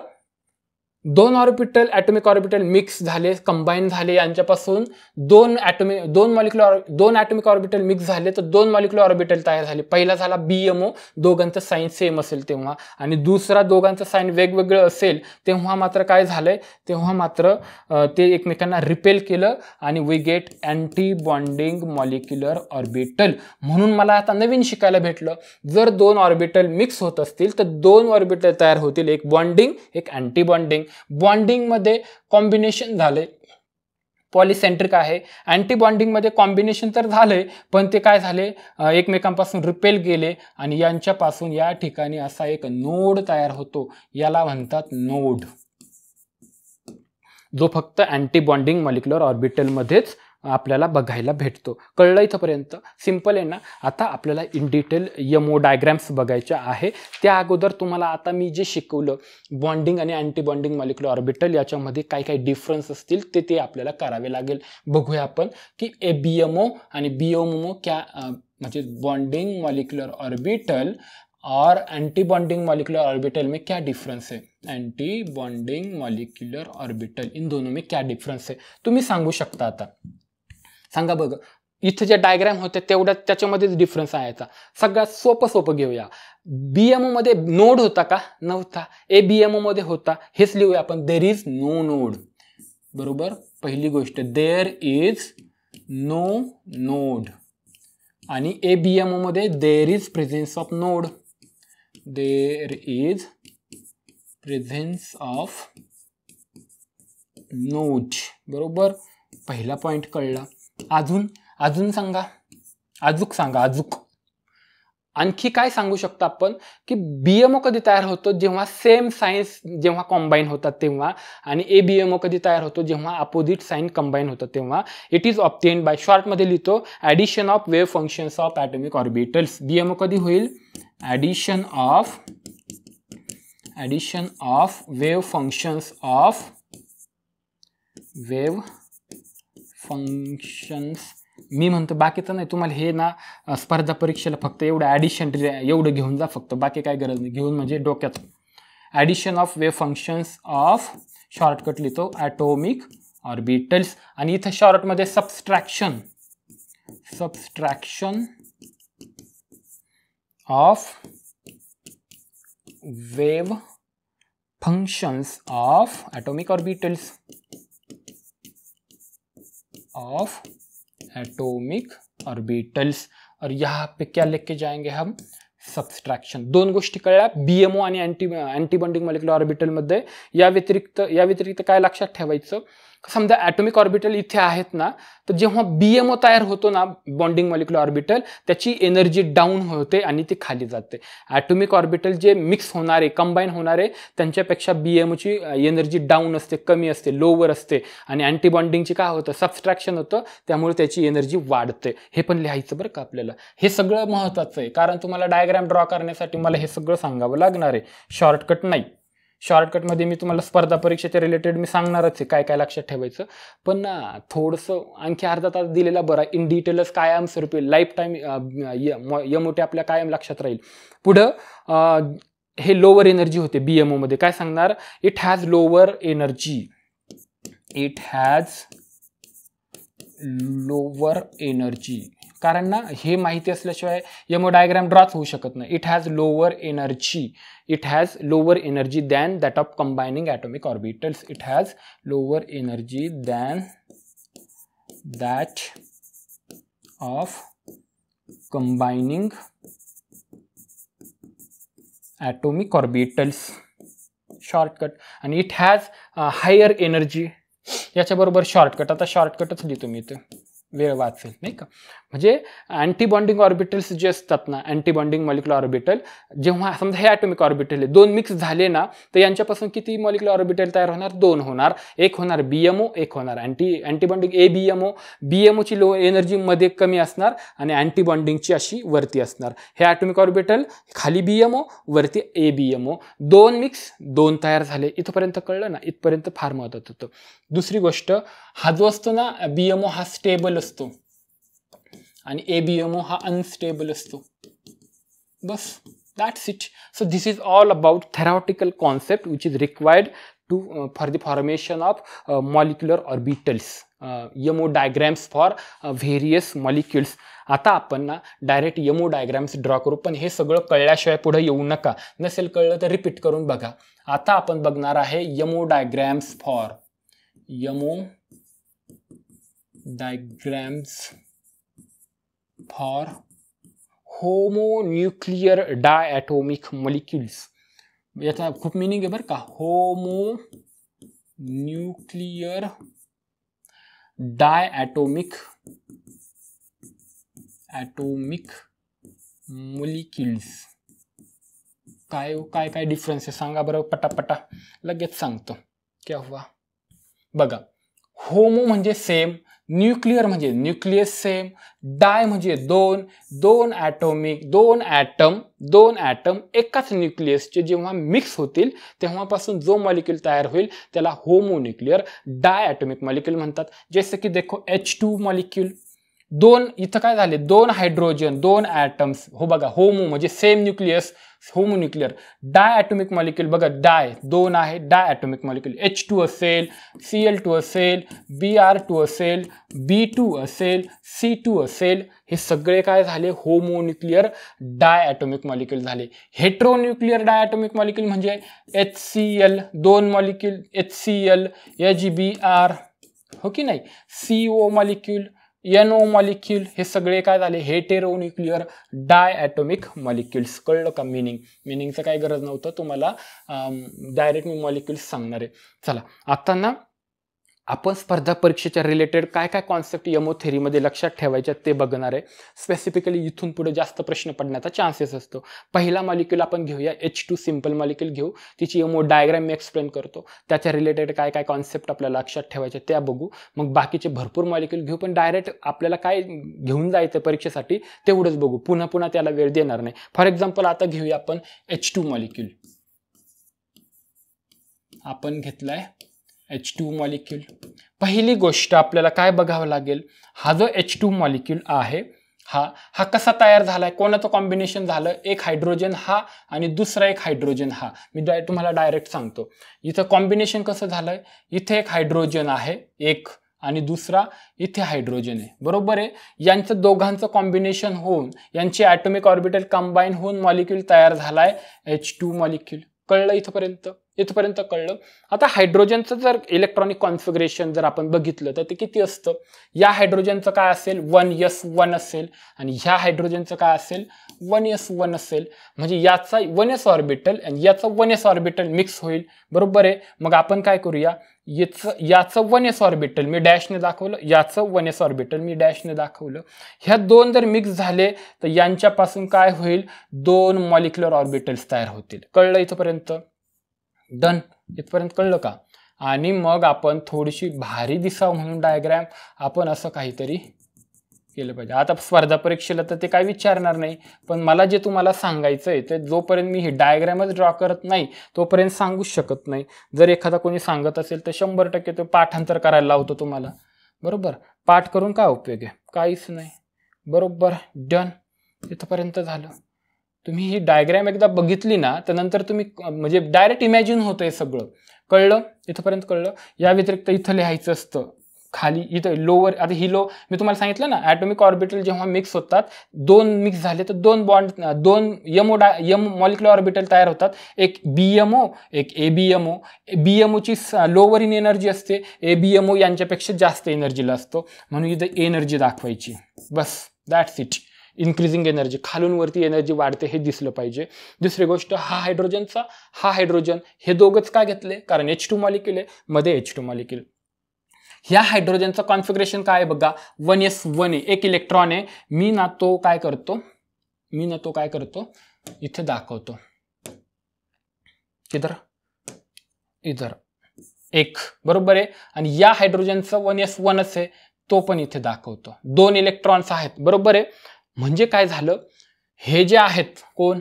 Speaker 1: 2 ऑर्बिटल ॲटॉमिक ऑर्बिटल मिक्स झाले, कंबाईन झाले, यांच्यापासून 2 ॲटॉमिक ऑर्बिटल मिक्स झाले तर 2 मॉलिक्युलर ऑर्बिटल तयार झाले. पहिला झाला BMO, दोघांचं साइन सेम असेल तेव्हा, आणि दुसरा दोघांचं साइन वेगवेगळं असेल तेव्हा मात्र काय झालंय? तेव्हा मात्र ते एकमेकांना रिपेल केलं आणि we get antibonding molecular orbital. म्हणून मला आता नवीन शिकायला भेटलं, जर 2 ऑर्बिटल मिक्स होत असतील तर 2 ऑर्बिटल तयार होतील, एक बॉन्डिंग एक अँटी बॉन्डिंग. बॉन्डिंग मध्ये कॉम्बिनेशन झाले, पॉलिसेंट्रिक आहे. अँटी बॉन्डिंग मध्ये कॉम्बिनेशन तर झालंय पण ते काय झाले? एकमेकांपासून रिपेल गेले आणि यांच्यापासून या ठिकाणी असा एक नोड तयार होतो, याला म्हणतात नोड, जो फक्त अँटी बॉन्डिंग मॉलिक्युलर ऑर्बिटल मध्येच आपल्याला बघायला भेटतो. कळलं इथपर्यंत? सिंपल आहे ना? आता आपल्याला इन डिटेल MO डायग्राम्स बघायच्या आहे. त्या अगोदर तुम्हाला आता मी जे शिकवलं बॉन्डिंग आणि अँटी बॉन्डिंग मॉलिक्युलर ऑर्बिटल याच्यामध्ये काय काय डिफरन्स असतील ते आपल्याला करावे लागेल. बघूया आपण की BMO आणि BMO क्या म्हणजे बॉन्डिंग मॉलिक्युलर ऑर्बिटल और एंटी बॉन्डिंग मॉलिक्युलर ऑर्बिटल में क्या डिफरेंस है? Anti bonding molecular orbital, in दोनों में क्या डिफरेंस है? तुम्ही सांगू शकता. आता सांगा बघा, इथे जे डायग्राम होते तेवढ्यात त्याच्यामध्येच डिफरन्स आहे. सगळ्यात सोपं घेऊया. BMO मध्ये नोड होता का? नव्हता. BMO मध्ये होता. हेच लिहूया आपण, देर इज नो नोड. बरोबर, पहिली गोष्ट, देर इज नो नोड. आणि BMO मध्ये there is presence of node. There is presence of node. बरोबर, पहिला पॉइंट कळला. अजून सांगा, अजूक आणखी काय सांगू शकतो आपण की बीएमओ कधी तयार होतो, जेव्हा सेम सायन्स जेव्हा कॉम्बाईन होतात तेव्हा, आणि एबीएमओ कधी तयार होतो, जेव्हा अपोजिट साइन कंबाईन होतं तेव्हा. It is obtained by, short मध्ये लिहितो, addition of wave functions of atomic orbitals. BMO कधी होईल? Addition of wave functions. मी म्हणतो बाकीचं नाही, तुम्हाला हे ना स्पर्धा परीक्षेला फक्त एवढं ॲडिशन एवढं घेऊन जा फक्त, बाकी काय गरज नाही घेऊन, म्हणजे डोक्यात. Addition of wave functions of, shortcut लिहितो, ॲटॉमिक ऑर्बिटल्स. आणि इथं शॉर्टमध्ये subtraction of wave functions of atomic orbitals और यहाँ पे क्या लेके जाएंगे हम? सबस्ट्रॅक्शन. दोन गोष्टी कळल्या बीएमओ आणि अँटी बॉन्डिंग मॉलिक्युलर ऑर्बिटल मध्ये. या व्यतिरिक्त काय लक्षात ठेवायचं, समजा ॲटॉमिक ऑर्बिटल इथे आहेत ना, तर जेव्हा बीएमओ तयार होतो ना बॉन्डिंग मॉलिक्युलर ऑर्बिटल, त्याची एनर्जी डाऊन होते आणि ती खाली जाते. ॲटॉमिक ऑर्बिटल जे मिक्स होणारे, कंबाईन होणारे, त्यांच्यापेक्षा बीएमओची एनर्जी डाऊन असते, कमी असते, लोवर असते. आणि अँटी बॉन्डिंगची काय होतं? सबस्ट्रॅक्शन होतं, त्यामुळे त्याची एनर्जी वाढते. हे पण लिहायचं बरं का आपल्याला. हे सगळं महत्त्वाचं आहे, कारण तुम्हाला डायग्राम ड्रॉ करण्यासाठी मला हे सगळं सांगावं लागणार आहे, शॉर्टकट नाही. शॉर्टकटमध्ये मी तुम्हाला स्पर्धा परीक्षेच्या रिलेटेड मी सांगणारच आहे काय काय लक्षात ठेवायचं, पण ना थोडंसं आणखी अर्धा तास दिलेला बरा. इन डिटेलच कायमस्वरूपी लाईफ टाईम मोठे आपल्या कायम लक्षात राहील. पुढं हे लोअर एनर्जी होते बीएमओ मध्ये. काय सांगणार? It has lower energy. कारण ना हे माहिती असल्याशिवाय एमओ डायग्राम ड्रॉच होऊ शकत नाही. It has lower energy than that of combining atomic orbitals. It has lower energy than that of combining atomic orbitals. Shortcut. आणि इट हॅज हायर एनर्जी. याच्याबरोबर शॉर्टकट. आता शॉर्टकटच लिहितो मी इथे, वेळ वाचेल नाही का. म्हणजे अँटीबॉन्डिंग ऑर्बिटल्स जे असतात ना, अँटीबॉन्डिंग मॉलिक्युलर ऑर्बिटल, जेव्हा समजा हे ॲटॉमिक ऑर्बिटल आहे, दोन मिक्स झाले ना, तर यांच्यापासून किती मॉलिक्युलर ऑर्बिटल तयार होणार? दोन होणार. एक होणार बीएमओ, एक होणार अँटीबॉन्डिंग एबीएमओ. बीएमओची एनर्जी मध्ये कमी असणार आणि अँटीबॉन्डिंगची अशी वरती असणार. हे ॲटॉमिक ऑर्बिटल खाली बीएमओ, वरती एबीएमओ. दोन मिक्स, दोन तयार झाले. इथपर्यंत कळलं ना? इथपर्यंत फार महत्त्वाचं होतं. दुसरी गोष्ट, हा जो असतो ना बीएमओ, हा स्टेबल असतो आणि एबीएमओ हा अनस्टेबल असतो. बस, that's it. So this is all about theoretical concept which is required for the formation of molecular orbitals, MO diagrams for various molecules. आता आपण ना डायरेक्ट एमओ डायग्राम्स ड्रॉ करू, पण हे सगळं कळल्याशिवाय पुढे येऊ नका. नसेल कळलं तर रिपीट करून बघा. आता आपण बघणार आहे MO diagrams for homonuclear diatomic molecules. याचा खूप मिनिंग आहे बरं का. Homonuclear diatomic molecules. काय डिफरन्स आहे सांगा बरं पटापटा, लगेच सांगतो. क्या हुआ बघा. होमो म्हणजे सेम, न्यूक्लियर म्हणजे न्यूक्लियस सेम, डाय म्हणजे दोन ॲटम एकाच न्यूक्लियसचे जेव्हा मिक्स होतील तेव्हापासून जो मॉलिक्यूल तयार होईल त्याला होमोन्यूक्लियर डायॲटॉमिक मॉलिक्यूल म्हणतात. जसे की देखो H2 मॉलिक्यूल, दोन इथं काय झाले, दोन हायड्रोजन, दोन ॲटम्स. हो बघा, होमो म्हणजे same nucleus, homonuclear. Diatomic molecule बघा, डाय दोन आहे, डायॲटॉमिक मॉलिक्यूल H2 असेल, Cl2 असेल, Br2 असेल, B2 असेल, C2 असेल. हे सगळे काय झाले? होमोन्यूक्लियर डायॲटॉमिक मॉलिक्यूल झाले. हेटेरोन्यूक्लियर डायॲटॉमिक मॉलिक्यूल म्हणजे HCl, दोन मॉलिक्यूल HCl, HBr, हो की नाही, CO मॉलिक्यूल, NO मॉलिक्यूल. हे सगळे काय झाले? हेटेरोन्यूक्लियर डायॲटॉमिक मॉलिक्युल्स. कळलं का मिनिंगचं काही गरज नव्हतं तुम्हाला, डायरेक्ट मी मॉलिक्युल्स सांगणार आहे. चला आता ना आपण स्पर्धा परीक्षेच्या रिलेटेड काय काय कॉन्सेप्ट एमओ थेरीमध्ये लक्षात ठेवायच्या ते बघणार आहे. स्पेसिफिकली इथून पुढे जास्त प्रश्न पडण्याचा चान्सेस असतो. पहिला मॉलिक्यूल आपण घेऊया, H2 सिंपल मॉलिक्यूल घेऊ. तिची एमओ डायग्राम मी एक्सप्लेन करतो. त्याच्या रिलेटेड काय काय कॉन्सेप्ट आपल्याला लक्षात ठेवायचे त्या बघू. मग बाकीचे भरपूर मॉलिक्यूल घेऊ, पण डायरेक्ट आपल्याला काय घेऊन जायचं परीक्षेसाठी तेवढंच बघू. पुन्हा पुन्हा त्याला वेळ देणार नाही. फॉर एक्झाम्पल आता घेऊया आपण H2 मॉलिक्यूल. आपण घेतलाय H2 मॉलिक्यूल. पहिली गोष्ट आपल्याला काय बघावं लागेल, हा जो H2 मॉलिक्यूल आहे हा कसा तयार झालाय, कोणाचं कॉम्बिनेशन झालं, एक हायड्रोजन हा आणि दुसरा एक हायड्रोजन हा. मी तुम्हाला डायरेक्ट सांगतो इथं कॉम्बिनेशन कसं झालंय. इथे एक हायड्रोजन आहे एक आणि दुसरा इथे हायड्रोजन आहे, बरोबर आहे. यांचं दोघांचं कॉम्बिनेशन होऊन यांचे ॲटॉमिक ऑर्बिटल कंबाईन होऊन मॉलिक्यूल तयार झालाय H2 मॉलिक्यूल. कळलं इथपर्यंत कळलं. आता हायड्रोजनचं जर इलेक्ट्रॉनिक कॉन्फिगरेशन जर आपण बघितलं तर ते किती असतं. या हायड्रोजनचं काय असेल 1s1 असेल आणि ह्या हायड्रोजनचं काय असेल 1s1 असेल. म्हणजे याचा 1s ऑर्बिटल आणि याचा 1s ऑर्बिटल मिक्स होईल, बरोबर आहे. मग आपण काय करूया, याचं 1s ऑर्बिटल मी डॅशने दाखवलं, याचं 1s ऑर्बिटल मी डॅशने दाखवलं. ह्या दोन जर मिक्स झाले तर यांच्यापासून काय होईल, दोन मॉलिक्युलर ऑर्बिटल्स तयार होतील. कळलं इथपर्यंत, डन. इथपर्यंत कळलं का. आणि मग आपण थोडीशी भारी दिसावं म्हणून डायग्राम आपण असं काहीतरी केलं पाहिजे. आता स्पर्धा परीक्षेला तर ते काय विचारणार नाही, पण मला जे तुम्हाला सांगायचं आहे ते जोपर्यंत मी ही डायग्रामच ड्रॉ करत नाही तोपर्यंत सांगूच शकत नाही. जर एखादा कोणी सांगत असेल तर 100% तो पाठांतर करायला लावतो तुम्हाला, बरोबर. पाठ करून काय उपयोग आहे, काहीच नाही, बरोबर. डन. इथपर्यंत झालं. तुम्ही ही डायग्राम एकदा बघितली ना तर नंतर तुम्ही म्हणजे डायरेक्ट इमॅजिन होतंय सगळं. कळलं इथपर्यंत कळलं. या व्यतिरिक्त इथं लिहायचं असतं खाली, इथं लोवर. आता ही मी तुम्हाला सांगितलं ना ॲटॉमिक ऑर्बिटल जेव्हा मिक्स होतात, दोन मिक्स झाले तर दोन मॉलिक्युलर ऑर्बिटल तयार होतात. एक BMO एक ABMO. BMOची लोअर इन एनर्जी असते, ABMO यांच्यापेक्षा जास्त एनर्जीला असतो, म्हणून इथं एनर्जी दाखवायची, बस. That's it. इन्क्रीजिंग एनर्जी, खालून वरती एनर्जी वाढते हे दिसलं पाहिजे. दुसरी गोष्ट, हा हायड्रोजन हे दोघंच का घेतले, कारण H2 मॉलिक्यूल आहे, मध्ये H2 मॉलिक्यूल. ह्या हायड्रोजनचं कॉन्फिगरेशन काय आहे बघा, 1s1 आहे, एक इलेक्ट्रॉन आहे. मी ना तो काय करतो इथे दाखवतो. इधर एक, बरोबर आहे. आणि या हायड्रोजनचं 1s1 आहे, तो पण इथे दाखवतो. दोन इलेक्ट्रॉन्स आहेत, बरोबर आहे. म्हणजे काय झालं, हे जे आहेत कोण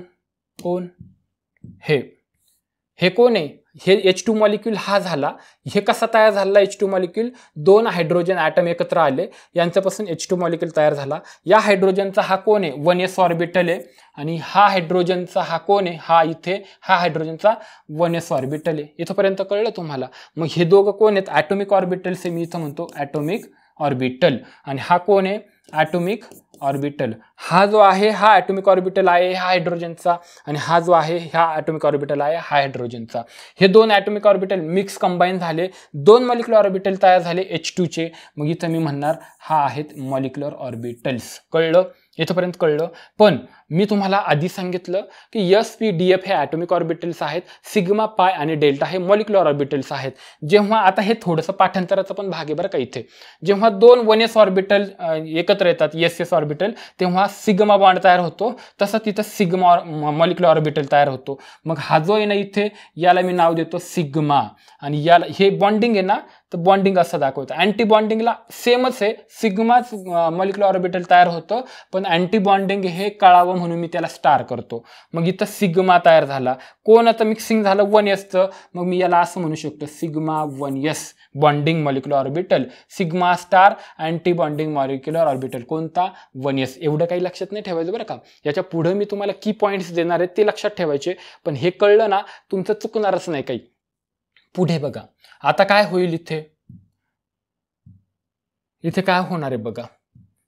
Speaker 1: हे कोण आहे, हे H2 मॉलिक्यूल हा झाला. हे कसा तयार झाला H2 मॉलिक्यूल, दोन हायड्रोजन ॲटम एकत्र आले, यांच्यापासून H2 मॉलिक्यूल तयार झाला. या हायड्रोजनचा हा कोण आहे 1s ऑर्बिटल आहे आणि हा हायड्रोजनचा हा कोण आहे, हा हायड्रोजनचा 1s ऑर्बिटल आहे. इथपर्यंत कळलं तुम्हाला. मग हे दोघं कोण आहेत, ॲटॉमिक ऑर्बिटल्स आहे. मी इथं म्हणतो ॲटॉमिक ऑर्बिटल. आणि हा कोण आहे ॲटॉमिक ऑर्बिटल. हा जो आहे हा ॲटॉमिक ऑर्बिटल आहे हा हायड्रोजनचा, आणि हा जो आहे हा ॲटॉमिक ऑर्बिटल आहे हा हायड्रोजनचा. हे दोन ॲटॉमिक ऑर्बिटल मिक्स कंबाईन झाले, दोन मॉलिक्युलर ऑर्बिटल तयार झाले H2 चे. मग इथं मी म्हणणार हा आहेत मॉलिक्युलर ऑर्बिटल्स. कळलं इथपर्यंत कळलं. पण मी तुम्हाला आधी सांगितलं की SPDF हे ॲटॉमिक ऑर्बिटल्स आहेत, सिग्मा पाय आणि डेल्टा हे मॉलिक्युलर ऑर्बिटल्स आहेत. जेव्हा आता हे थोडंसं पाठांतराचा पण भाग आहे बरं का इथे. जेव्हा दोन 1s ऑर्बिटल एकत्र येतात SS ऑर्बिटल, तेव्हा सिग्मा बॉन्ड तयार होतो, तसं तिथं सिग्मा मॉलिक्युलर ऑर्बिटल तयार होतो. मग हा जो आहे ना इथे, याला मी नाव देतो सिग्मा. आणि याला हे बॉन्डिंग आहे ना, तर बॉन्डिंग असं दाखवतं. अँटी बॉन्डिंगला सेमच आहे, सिग्माच मॉलिक्युलर ऑर्बिटल तयार होतं, पण अँटी बॉन्डिंग हे कळावं म्हणून मी त्याला स्टार करतो. मग इथं सिग्मा तयार झाला. कोण आता मिक्सिंग झालं 1sचं, मग मी याला असं म्हणू शकतो sigma 1s bonding molecular orbital, sigma star anti bonding molecular orbital कोणता 1s. एवढं काही लक्षात नाही ठेवायचं बरं का. याच्या पुढे मी तुम्हाला की पॉईंट्स देणार आहेत ते लक्षात ठेवायचे, पण हे कळलं ना तुमचं चुकणारच नाही काही. पुढे बघा आता काय होईल, इथे काय होणार आहे बघा.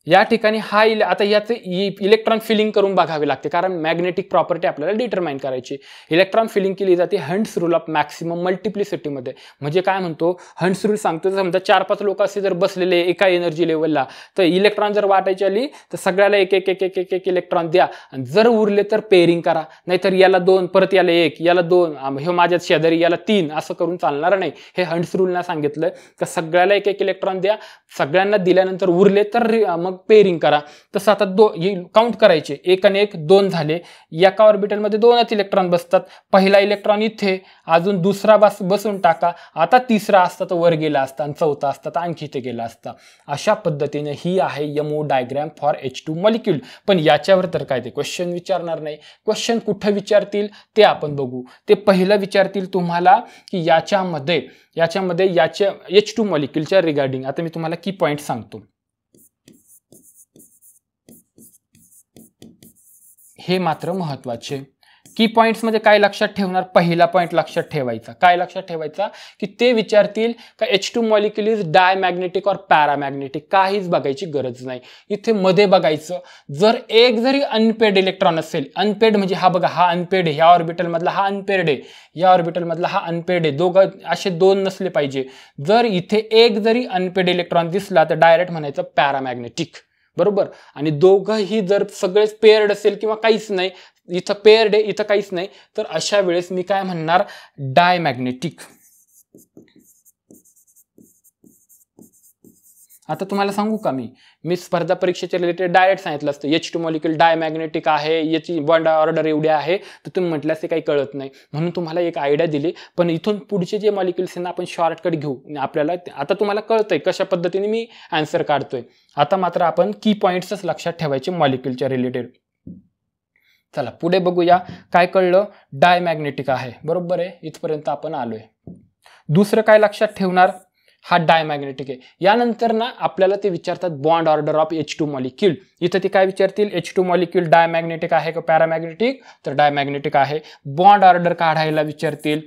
Speaker 1: या ठिकाणी हा आता याचे इलेक्ट्रॉन फिलिंग करून बघावे लागते, कारण मॅग्नेटिक प्रॉपर्टी आपल्याला डिटरमाइन करायची. इलेक्ट्रॉन फिलिंग केली जाते हंट्स रूल ऑफ मॅक्सिमम मल्टिप्लिसिटीमध्ये. म्हणजे काय म्हणतो, हंट्स रूल सांगतो समजा 4-5 लोक असे जर बसलेले एका एनर्जी लेवलला, तर इलेक्ट्रॉन जर वाटायची आली तर सगळ्याला एक एक एक एक एक एक इलेक्ट्रॉन द्या, जर उरले तर पेअरिंग करा, नाहीतर याला 2 परत याला 1 याला 2 हे माझ्या शेजारी याला 3 असं करून चालणार नाही. हे हंट्स रूलना सांगितलंय का सगळ्याला एक एक इलेक्ट्रॉन द्या, सगळ्यांना दिल्यानंतर उरले तर मग पेअरिंग करा. तसं आता काउंट करायचे, 1 आणि 1 2 झाले. एका ऑर्बिटलमध्ये 2च इलेक्ट्रॉन बसतात. पहिला इलेक्ट्रॉन इथे, अजून दुसरा बसून टाका, आता तिसरा असता तर वर गेला असता आणि चौथा असता तर आणखी इथे गेला असता. अशा पद्धतीने ही आहे MO diagram for H2 molecule. पण याच्यावर तर काय ते क्वेश्चन विचारणार नाही. क्वेश्चन कुठं विचारतील ते आपण बघू. ते पहिलं विचारतील तुम्हाला की याच्यामध्ये याच्या H2 मॉलिक्यूलच्या रिगार्डिंग. आता मी तुम्हाला की पॉइंट सांगतो. हे मात्र महत्वाचे. की पॉइंट्स मध्ये काय लक्षात ठेवणार, पहिला पॉइंट लक्षात ठेवायचा. काय लक्षात ठेवायचा की ते विचारतील का H2 मॉलिक्यूल इज डायमॅग्नेटिक और पॅरामॅग्नेटिक. काहीच बघायची गरज नाही. इथे मध्ये बघायचं, जर एक जरी अनपेड इलेक्ट्रॉन असेल, अनपेड म्हणजे हा बघा हा अनपेड आहे, ह्या ऑर्बिटल मधला हा अनपेड आहे, या ऑर्बिटल मधला हा अनपेड आहे, दोघं असे 2 नसले पाहिजे. जर इथे एक जरी अनपेड इलेक्ट्रॉन दिसला तर डायरेक्ट म्हणायचं पॅरामॅग्नेटिक, बरोबर. आणि दोघंही जर सगळेच पेअर्ड असेल किंवा काहीच नाही, इथं पेअर्ड आहे इथं काहीच नाही, तर अशा वेळेस मी काय म्हणणार, डायमॅग्नेटिक. आता तुम्हाला सांगू का मी स्पर्धा परीक्षेच्या रिलेटेड डायरेक्ट सांगितलं असतं H2 मॉलिक्यूल डायमॅग्नेटिक आहे, याची बॉन्ड ऑर्डर एवढी आहे, तर तुम्ही म्हटलं असते काही कळत नाही, म्हणून तुम्हाला एक आयडिया दिली. पण इथून पुढचे जे मॉलिक्यूल्स ना आपण शॉर्टकट घेऊ. आपल्याला आता तुम्हाला कळतंय कशा पद्धतीने मी आन्सर काढतोय. आता मात्र आपण की पॉइंट्सच लक्षात ठेवायचे मॉलिक्यूलच्या रिलेटेड. चला पुढे बघूया. काय कळलं, डायमॅग्नेटिक आहे, बरोबर आहे, इथपर्यंत आपण आलोय. दुसरं काय लक्षात ठेवणार, हा डायमॅग्नेटिक आहे. यानंतर ना आपल्याला ते विचारतात bond order of H2 molecule. इथं ते काय विचारतील, H2 मॉलिक्यूल डायमॅग्नेटिक आहे का पॅरामॅग्नेटिक, तर डायमॅग्नेटिक आहे. बॉन्ड ऑर्डर काढायला विचारतील.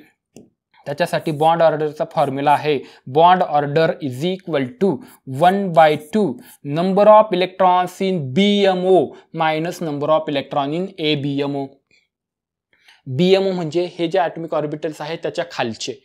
Speaker 1: त्याच्यासाठी बॉन्ड ऑर्डरचा फॉर्म्युला आहे, bond order is equal to 1/2 number of electrons in BMO minus number of electron in ABMO. BMO म्हणजे हे जे ॲटॉमिक ऑर्बिटल्स आहेत त्याच्या खालचे,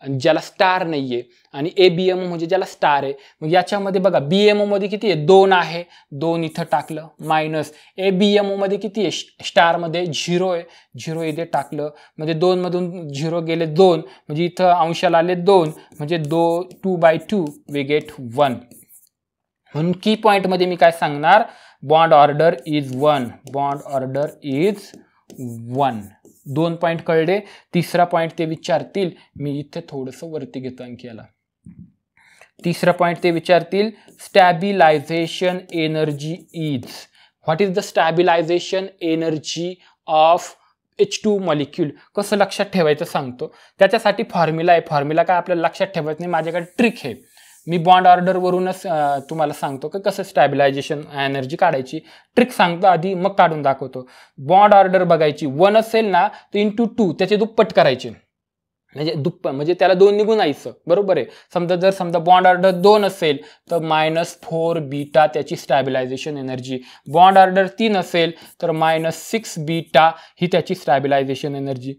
Speaker 1: ज्याला स्टार नाहीये, आणि ABMO म्हणजे ज्याला स्टार आहे. मग याच्यामध्ये बघा BMO मध्ये किती आहे, 2 आहे, 2 इथं टाकलं, मायनस ABMO मध्ये किती आहे, स्टार मध्ये 0 आहे, 0 इथे टाकलं, म्हणजे 2 मधून 0 गेले 2, म्हणजे इथं अंशाला आले 2, म्हणजे 2/2 वी गेट 1. म्हणून की पॉइंट मध्ये मी काय सांगणार, bond order is 1, bond order is 1. 2 point कळले. तिसरा पॉइंट ते विचारतील, मी इथे थोडंसं वरती घेतो आणखी याला. तिसरा पॉइंट ते विचारतील, stabilisation energy is. What is the stabilisation energy of H2 molecule. कसं लक्षात ठेवायचं सांगतो. त्याच्यासाठी फॉर्म्युला आहे. फॉर्म्युला काय आपल्याला लक्षात ठेवायचं नाही, माझ्याकडे ट्रिक आहे. मी बॉन्ड ऑर्डर वरूनच तुम्हाला सांगतो की कसं स्टॅबिलायझेशन एनर्जी काढायची. ट्रिक सांगतो आधी, मग काढून दाखवतो. बॉन्ड ऑर्डर बघायची, 1 असेल ना तर इंटू 2 त्याचे दुप्पट करायचे, म्हणजे त्याला 2 निघून यायचं, बरोबर आहे. समजा बॉन्ड ऑर्डर 2 असेल तर -4 बीटा त्याची स्टॅबिलायझेशन एनर्जी. बॉन्ड ऑर्डर 3 असेल तर -6 बीटा ही त्याची स्टॅबिलायझेशन एनर्जी.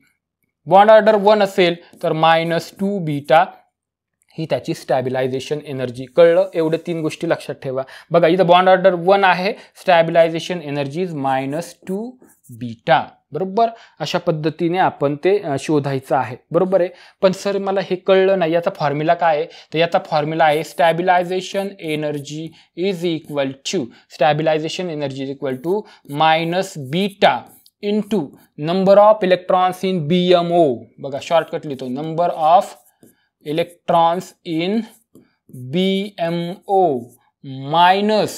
Speaker 1: बॉन्ड ऑर्डर 1 असेल तर -2 बीटा ही त्याची स्टॅबिलायझेशन एनर्जी. कळलं, एवढे 3 गोष्टी लक्षात ठेवा. बघा इथं बॉन्ड ऑर्डर 1 आहे, स्टॅबिलायझेशन एनर्जी इज -2 बीटा, बरोबर. अशा पद्धतीने आपण ते शोधायचं आहे, बरोबर आहे. पण सर मला हे कळलं नाही, याचा फॉर्म्युला काय आहे, तर याचा फॉर्म्युला आहे stabilisation energy is equal to, stabilisation energy is equal to -beta into number of electrons in BMO. बघा शॉर्टकट लिहितो, number of electrons in BMO minus,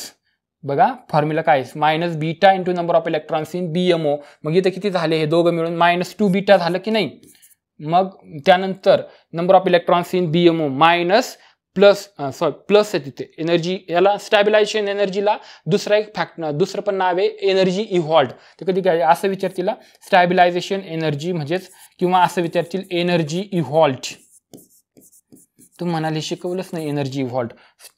Speaker 1: बघा फॉर्म्युला काय, minus beta into number of electrons in BMO. मग इथे किती झाले, हे दोघं मिळून -2 बीटा झालं की नाही. मग त्यानंतर number of electrons in BMO minus plus आहे तिथे एनर्जी. याला स्टॅबिलायझेशन एनर्जीला दुसरं पण नाव आहे एनर्जी इव्हॉल्ड. ते कधी काय असं विचारतील, स्टॅबिलायझेशन एनर्जी म्हणजेच, किंवा असं विचारतील एनर्जी इव्हॉल्ड. तुम्ही म्हणाले शिकवलंच नाही एनर्जी इव्हॉल्ड.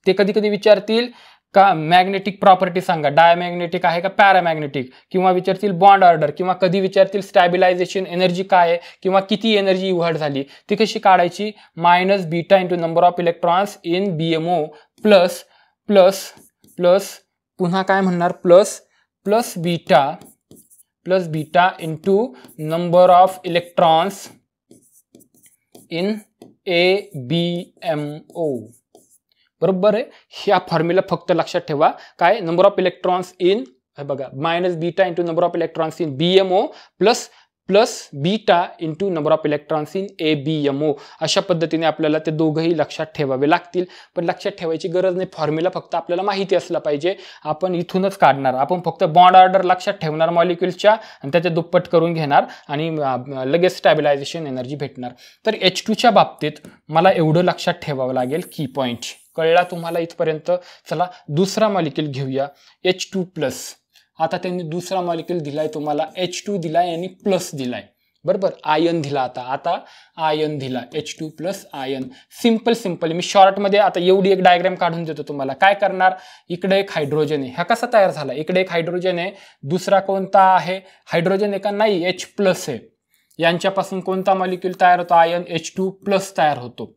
Speaker 1: ते कधी कधी विचारतील का मॅग्नेटिक प्रॉपर्टी सांगा, डायमॅग्नेटिक आहे का पॅरामॅग्नेटिक, किंवा विचारतील बॉन्ड ऑर्डर, किंवा कधी विचारतील स्टॅबिलायझेशन एनर्जी काय आहे किंवा किती एनर्जी इव्हॉल्व झाली, ती कशी काढायची, minus beta into number of electrons in BMO plus plus plus पुन्हा काय म्हणणार plus beta into number of electrons in ABMO. बरोबर आहे. ह्या फॉर्म्युला फक्त लक्षात ठेवा. काय, नंबर ऑफ इलेक्ट्रॉन्स इन, बघा, minus beta into number of electrons in BMO plus beta into number of electrons in ABMO. अशा पद्धतीने आपल्याला ते दोघंही लक्षात ठेवावे लागतील. पण लक्षात ठेवायची गरज नाही, फॉर्म्युला फक्त आपल्याला माहिती असला पाहिजे. आपण इथूनच काढणार, आपण फक्त बॉन्ड ऑर्डर लक्षात ठेवणार मॉलिक्युलच्या आणि त्याचे दुप्पट करून घेणार आणि लगेच स्टॅबिलायझेशन एनर्जी भेटणार. तर H2च्या बाबतीत मला एवढं लक्षात ठेवावं लागेल, की पॉईंट कळला तुम्हाला इथपर्यंत. चला दुसरा मॉलिक्यूल घेऊया, H2+. आता त्यांनी दुसरा मॉलिक्यूल दिलाय तुम्हाला, H2 दिलाय आणि प्लस दिलाय, बरोबर, आयन दिला. आता आयन दिला, H2+ आयन. सिंपल मी शॉर्टमध्ये आता एवढी एक डायग्राम काढून देतो तुम्हाला. काय करणार, इकडे एक हायड्रोजन आहे, हा कसा तयार झाला, इकडे एक हायड्रोजन आहे, दुसरा कोणता आहे, हायड्रोजन आहे का, नाही, H+ आहे. यांच्यापासून कोणता मॉलिक्यूल तयार होतो, आयन H2+ तयार होतो.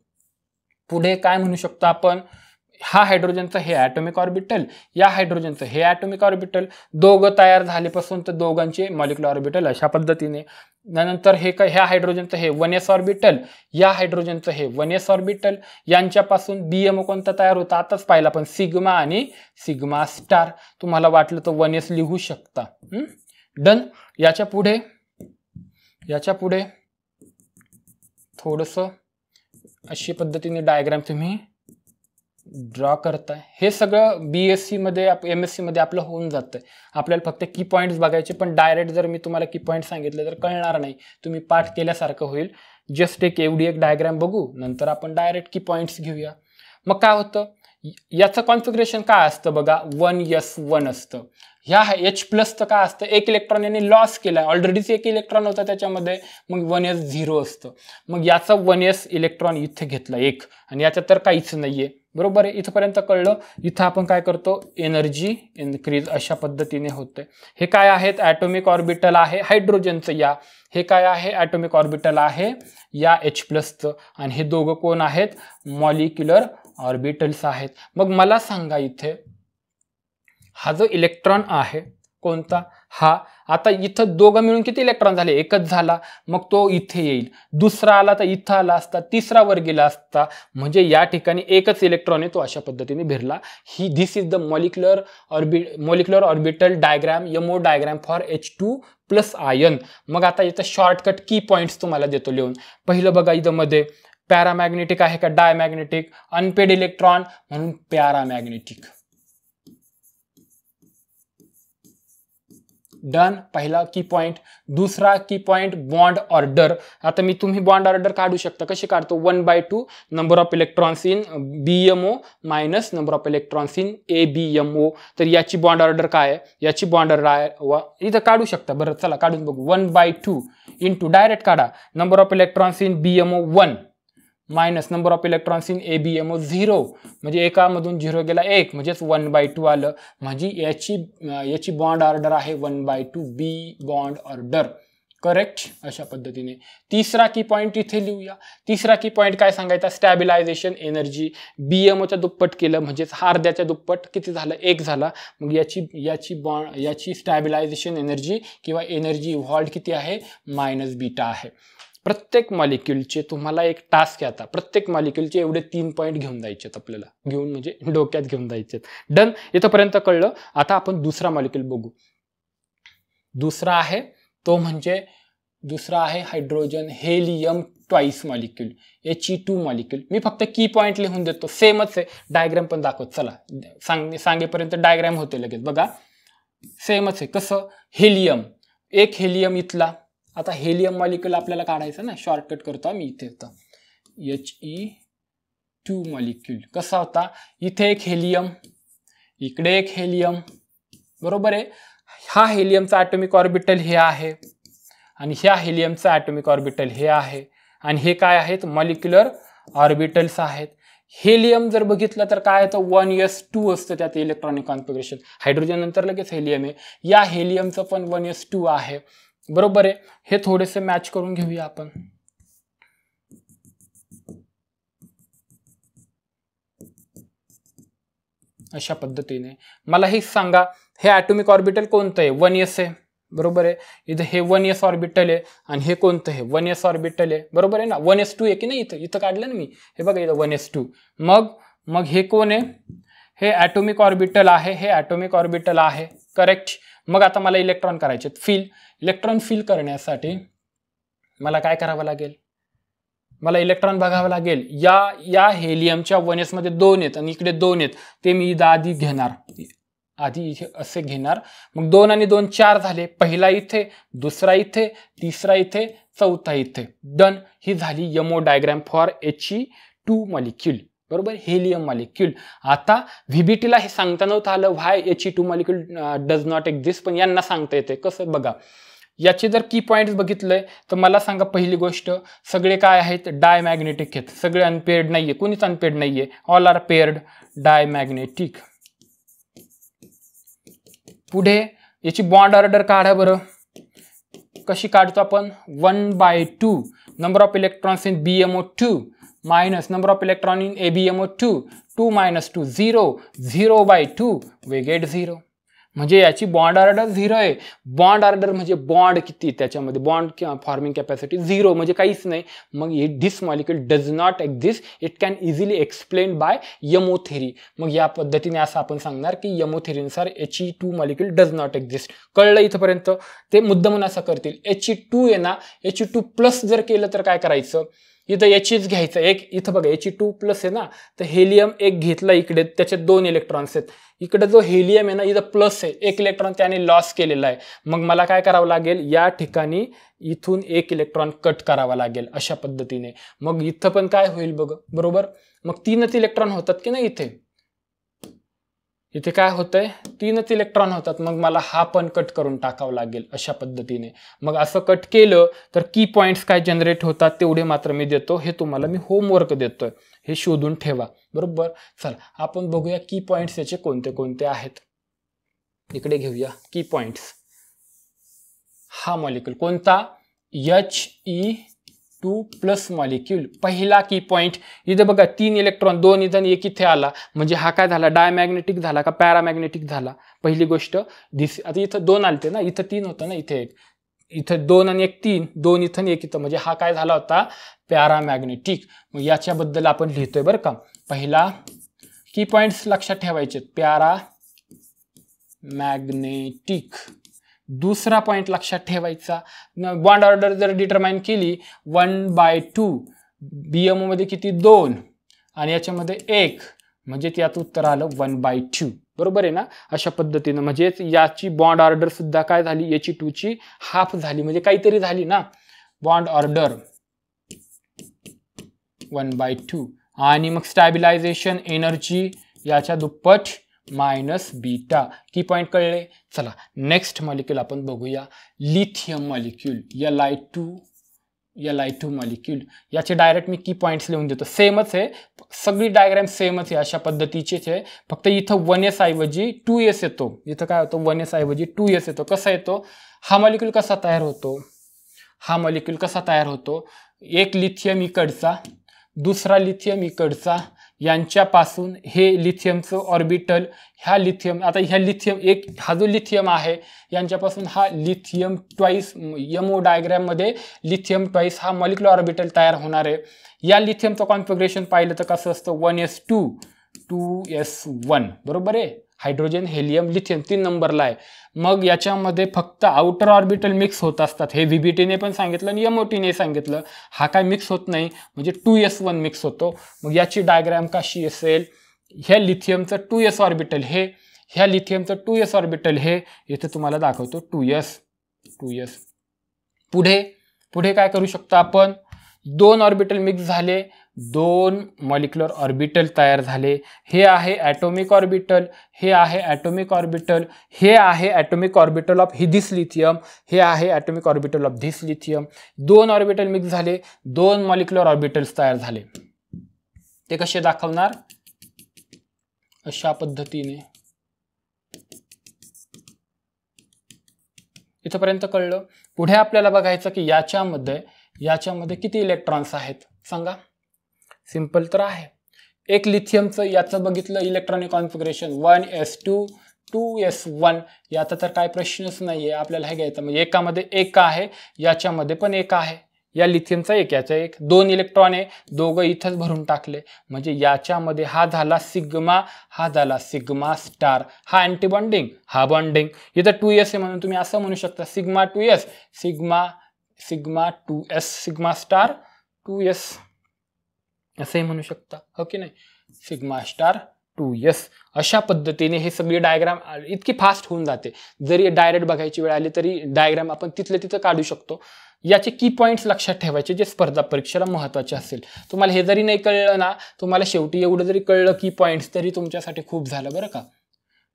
Speaker 1: पुढे काय म्हणू शकतो आपण, हा हायड्रोजनचं हे ॲटॉमिक ऑर्बिटल, या हायड्रोजनचं हे ॲटॉमिक ऑर्बिटल, दोघं तयार झालेपासून तर दोघांचे मॉलिक्युलर ऑर्बिटल अशा पद्धतीने. नंतर हे काय, ह्या हायड्रोजनचं हे 1s ऑर्बिटल, या हायड्रोजनचं हे 1s ऑर्बिटल, यांच्यापासून BMO कोणता तयार होता, आताच पाहिला पण, सिग्मा आणि सिग्मा स्टार. तुम्हाला वाटलं तर 1s लिहू शकता. डन. याच्या पुढे थोडंसं अशी पद्धतीने डायग्राम तुम्ही ड्रॉ करताय. हे सगळं BSc मध्ये MSc मध्ये आपलं होऊन जातं. आपल्याला फक्त की पॉईंट्स बघायचे, पण डायरेक्ट जर मी तुम्हाला की पॉईंट सांगितले तर कळणार नाही, तुम्ही पाठ केल्यासारखं होईल. जस्ट एवढी एक डायग्राम बघू, नंतर आपण डायरेक्ट की पॉईंट्स घेऊया. मग काय होतं, याचं कॉन्फिगरेशन काय असतं बघा, 1s1 असतं. ह्या H+ काय असतं, एक इलेक्ट्रॉन यांनी लॉस केलाय, ऑलरेडीच एक इलेक्ट्रॉन होता त्याच्यामध्ये, मग 1s 0 असतं. मग याचा 1s इलेक्ट्रॉन इथे घेतला एक, आणि याच्यात तर काहीच नाहीये, बरोबर आहे. इथपर्यंत कळलं. इथं आपण काय करतो, एनर्जी इन्क्रीज अशा पद्धतीने होते. हे काय आहेत, ॲटॉमिक ऑर्बिटल आहे हायड्रोजनचं, या हे काय आहे, ॲटॉमिक ऑर्बिटल आहे या H+चं, आणि हे दोघं कोण आहेत, मॉलिक्युलर ऑर्बिटल्स आहेत. मग मला सांगा, इथे हा जो इलेक्ट्रॉन आहे कोणता, हा, आता इथं दोघं मिळून किती इलेक्ट्रॉन झाले, एकच झाला. मग तो इथे येईल, दुसरा आला तर इथं आला असता, तिसरा वर गेला असता, म्हणजे या ठिकाणी एकच इलेक्ट्रॉन आहे, तो अशा पद्धतीने भिरला. This is the molecular orbital diagram, MO diagram for H2+ ion. मग आता इथं शॉर्टकट की पॉईंट्स तुम्हाला देतो लिहून. पहिलं बघा, इथं मध्ये पॅरामॅग्नेटिक आहे का डायमॅग्नेटिक, अनपेड इलेक्ट्रॉन म्हणून पॅरामॅग्नेटिक. डन. पहिला की पॉइंट. दुसरा की पॉइंट बॉन्ड ऑर्डर. आता तुम्ही बॉन्ड ऑर्डर काढू शकता. कशी काढतो, 1/2 number of electrons in BMO minus number of electrons in ABMO. तर याची बॉन्ड ऑर्डर काय आहे, याची बॉन्ड ऑर्डर इथं काढू शकता. बरं चला काढून बघू. 1/2 इंटू डायरेक्ट काढा, number of electrons in BMO 1 minus number of electrons in ABMO 0, म्हणजे एकामधून 0 गेला 1, म्हणजेच 1/2 आलं. म्हणजे याची बॉन्ड ऑर्डर आहे 1/2 B बॉन्ड ऑर्डर. करेक्ट. अशा पद्धतीने तिसरा की पॉइंट इथे लिहूया. तिसरा की पॉइंट काय सांगायचा, स्टॅबिलायझेशन एनर्जी. BMOच्या दुप्पट केलं म्हणजेच अर्ध्याच्या दुप्पट किती झालं, 1 झाला. मग याची स्टॅबिलायझेशन एनर्जी किंवा एनर्जी इव्हॉल्व्ड किती आहे, -β आहे. प्रत्येक मॉलिक्युलचे तुम्हाला एक टास्क आहे आता, प्रत्येक मॉलिक्युलचे एवढे 3 पॉईंट घेऊन जायचे आपल्याला, घेऊन म्हणजे डोक्यात घेऊन जायचे. डन. इथंपर्यंत कळलं. आता आपण दुसरा मॉलिक्युल बघू. दुसरा आहे तो म्हणजे दुसरा आहे hydrogen helium twice molecule, He2 molecule. मी फक्त की पॉइंट लिहून देतो, सेमच आहे. डायग्राम पण दाखवत चला, सांगेपर्यंत डायग्राम होते लगेच. बघा सेमच आहे. कसं, हेलियम, एक हेलियम इथला. आता हेलियम मॉलिक्यूल आपल्याला काढायचं ना, शॉर्टकट करतो मी इथे. He2 मॉलिक्यूल कसा होता, इथे एक हेलियम, इकडे एक हेलियम, बरोबर आहे. हा हेलियमचा ॲटॉमिक ऑर्बिटल हे आहे आणि ह्या हेलियमचा ॲटॉमिक ऑर्बिटल हे आहे, आणि हे काय आहेत, मॉलिक्युलर ऑर्बिटल्स आहेत. हेलियम जर बघितलं तर काय येतं 1s2 असतं त्यात इलेक्ट्रॉनिक कॉन्फिगरेशन. हायड्रोजन नंतर लगेच हेलियम आहे. या हेलियमचं पण 1s2 आहे. बरोबर आहे. हे थोडेसे मॅच करून घेऊया आपण. अशा पद्धतीने मला हे सांगा, हे ॲटॉमिक ऑर्बिटल कोणतं आहे? 1s आहे. बरोबर आहे. इथं हे 1s ऑर्बिटल आहे आणि हे कोणतं आहे? 1s ऑर्बिटल आहे. बरोबर आहे ना. 1s2 आहे की नाही? इथं काढलं ना मी. हे बघा इथं 1s2. मग हे कोण आहे? हे ॲटॉमिक ऑर्बिटल आहे. हे ॲटॉमिक ऑर्बिटल आहे. करेक्ट. मग आता मला इलेक्ट्रॉन करायचे. इलेक्ट्रॉन फिल करण्यासाठी मला काय करावं लागेल? मला इलेक्ट्रॉन बघावं लागेल. या हेलियमच्या 1s मध्ये 2 आहेत आणि इकडे 2 आहेत. ते मी आधी घेणार. आधी इथे असे घेणार. मग 2 आणि 2 4 झाले. पहिला इथे, दुसरा इथे, तिसरा इथे, चौथा इथे. डन. ही झाली यमो डायग्राम फॉर He2 मॉलिक्यूल. बरोबर. Helium molecule. आता व्हीबीटीला हे सांगता नव्हतं आलं व्हाय He2 molecule does not exist, पण यांना सांगता येते. कसं बघा. याचे जर की पॉइंट्स बघितलंय तर मला सांगा, पहिली गोष्ट सगळे काय आहेत? डायमॅग्नेटिक आहेत. सगळे अनपेअर्ड नाहीये. कोणीच अनपेअर्ड नाहीये. All are paired diamagnetic. पुढे याची बॉन्ड ऑर्डर काढा बरं. कशी काढतो आपण? 1/2 number of electrons in BMO2 minus number of electron in ABMO2. 2 - 2 0. 0/2 we get 0. म्हणजे याची बॉन्ड ऑर्डर 0 आहे. बॉन्ड ऑर्डर म्हणजे बॉन्ड किती त्याच्यामध्ये, बॉन्ड फॉर्मिंग कॅपॅसिटी 0 म्हणजे काहीच नाही. मग this molecule does not exist. It can easily explain by MO theory. मग या पद्धतीने असं आपण सांगणार की यमो थेरीनुसार He2 molecule does not exist. कळलं इथपर्यंत? ते मुद्दामून असं करतील. He2 आहे ना, He2 प्लस जर केलं तर काय करायचं? इथं Hच घ्यायचं. एक इथं बघा He2 प्लस आहे ना, तर हेलियम एक घेतला इकडे, त्याच्यात 2 इलेक्ट्रॉन्स आहेत. इकडे जो हेलियम आहे ना, इथं प्लस आहे, 1 इलेक्ट्रॉन त्याने लॉस केलेला आहे. मग मला काय करावं लागेल? या ठिकाणी इथून 1 इलेक्ट्रॉन कट करावा लागेल. अशा पद्धतीने मग इथं पण काय होईल बघ. बरोबर. मग 3च इलेक्ट्रॉन होतात की नाही? इथे काय होतंय? 3च इलेक्ट्रॉन होतात. मग मला हा पण कट करून टाकावं लागेल. अशा पद्धतीने मग असं कट केलं तर की पॉइंट्स काय जनरेट होतात तेवढे मात्र मी देतो. हे तुम्हाला मी होमवर्क देतोय. हे शोधून ठेवा. बरोबर. चला आपण बघूया की पॉइंट्स याचे कोणते कोणते आहेत. इकडे घेऊया की पॉइंट्स. हा मॉलिक्यूल कोणता? He2 plus molecule. पहिला की पॉइंट इथे बघा 3 इलेक्ट्रॉन, 2 इथं 1 इथे आला. म्हणजे हा काय झाला? डायमॅग्नेटिक झाला का पॅरामॅग्नेटिक झाला? पहिली गोष्ट. आता इथं 2 आलते ना, इथं 3 होतं ना, इथे 1, इथं 2 आणि 1 3, 2 इथं 1 इथं. म्हणजे हा काय झाला होता? पॅरामॅग्नेटिक. मग याच्याबद्दल आपण लिहितोय बरं का. पहिला की पॉइंट्स लक्षात ठेवायचे, पॅरामॅग्नेटिक. दुसरा पॉइंट लक्षात ठेवायचा, बॉन्ड ऑर्डर जर डिटरमाइन केली 1/2, BMO मध्ये किती? 2 आणि याच्यामध्ये 1, म्हणजे त्यात उत्तर आलं 1/2. बरोबर आहे ना. अशा पद्धतीनं म्हणजे याची बॉन्ड ऑर्डर सुद्धा काय झाली? He2 ची हाफ झाली, म्हणजे काहीतरी झाली ना. बॉन्ड ऑर्डर 1/2 आणि मग स्टॅबिलायझेशन एनर्जी याच्या दुप्पट मायनस बीटा. की पॉइंट कळले. चला नेक्स्ट मॉलिक्यूल आपण बघूया. Lithium molecule Li2 molecule. याचे डायरेक्ट मी की पॉइंट्स लिहून देतो. सेमच आहे, सगळी डायग्राम सेमच आहे, अशा पद्धतीचेच आहे. फक्त इथं 1s ऐवजी 2s येतो. इथं काय होतं? 1s ऐवजी 2s येतो. कसा येतो? हा मॉलिक्यूल कसा तयार होतो? एक लिथियम इकडचा, दुसरा लिथियम इकडचा, यांच्यापासून हे लिथियमचं ऑर्बिटल, हा जो लिथियम आहे यांच्यापासून हा लिथियम ट्वाइस, यमो डायग्राम मध्ये लिथियम ट्वाइस हा मॉलिक्युलर ऑर्बिटल तयार होणार आहे. या लिथियमचं कॉन्फिगरेशन पाहिलं तर कसं असतं? 1s2 2s1. बरोबर आहे. हायड्रोजन, हेलियम, लिथियम 3 नंबरला आहे. मग याच्यामध्ये फक्त आउटर ऑर्बिटल मिक्स होत असतात. हे व्हीबीटीने पण सांगितलं आणि एमओटीने सांगितलं. हा काय मिक्स होत नाही, म्हणजे 2s1 मिक्स होतो. मग याची डायग्राम कशी असेल? ह्या लिथियमचं 2s ऑर्बिटल हे, ह्या लिथियमचं 2s ऑर्बिटल हे, इथे तुम्हाला दाखवतो 2s. पुढे काय करू शकतो आपण? 2 ऑर्बिटल मिक्स झाले, 2 मॉलिक्युलर ऑर्बिटल तयार झाले. हे आहे ॲटॉमिक ऑर्बिटल, हे आहे ॲटॉमिक ऑर्बिटल, हे आहे atomic orbital of this lithium, हे आहे atomic orbital of this lithium. 2 orbital mix झाले, 2 मॉलिक्युलर ऑर्बिटल्स तयार झाले. ते कसे दाखवणार, अशा पद्धतीने. इथपर्यंत कळलं. पुढे आपल्याला बघायचं की याच्यामध्ये किती इलेक्ट्रॉन्स आहेत सांगा. सिंपल तर आहे. एक लिथियमचं याचं बघितलं इलेक्ट्रॉनिक कॉन्फिगरेशन 1s2 2s1. याचा तर काय प्रश्नच नाहीये, आपल्याला हे घ्यायचं. म्हणजे एकामध्ये एक आहे, याच्यामध्ये पण एक आहे. या लिथियमचा एक, याचा एक, 2 इलेक्ट्रॉन आहे, दोघं इथंच भरून टाकले. म्हणजे याच्यामध्ये हा झाला सिग्मा, हा झाला सिग्मा स्टार. हा अँटी बॉन्डिंग, हा बॉन्डिंग. इथं 2s आहे म्हणून तुम्ही असं म्हणू शकता sigma 2s, sigma 2s, sigma star 2s असंही म्हणू शकता, हो की नाही. Sigma star 2s. अशा पद्धतीने हे सगळी डायग्राम इतकी फास्ट होऊन जाते. जरी डायरेक्ट बघायची वेळ आली तरी डायग्राम आपण तिथल्या तिथं काढू शकतो. याचे की पॉईंट्स लक्षात ठेवायचे जे स्पर्धा परीक्षेला महत्त्वाचे असेल. तुम्हाला हे जरी नाही कळलं ना, तुम्हाला शेवटी एवढं जरी कळलं की पॉईंट्स, तरी तुमच्यासाठी खूप झालं बरं का.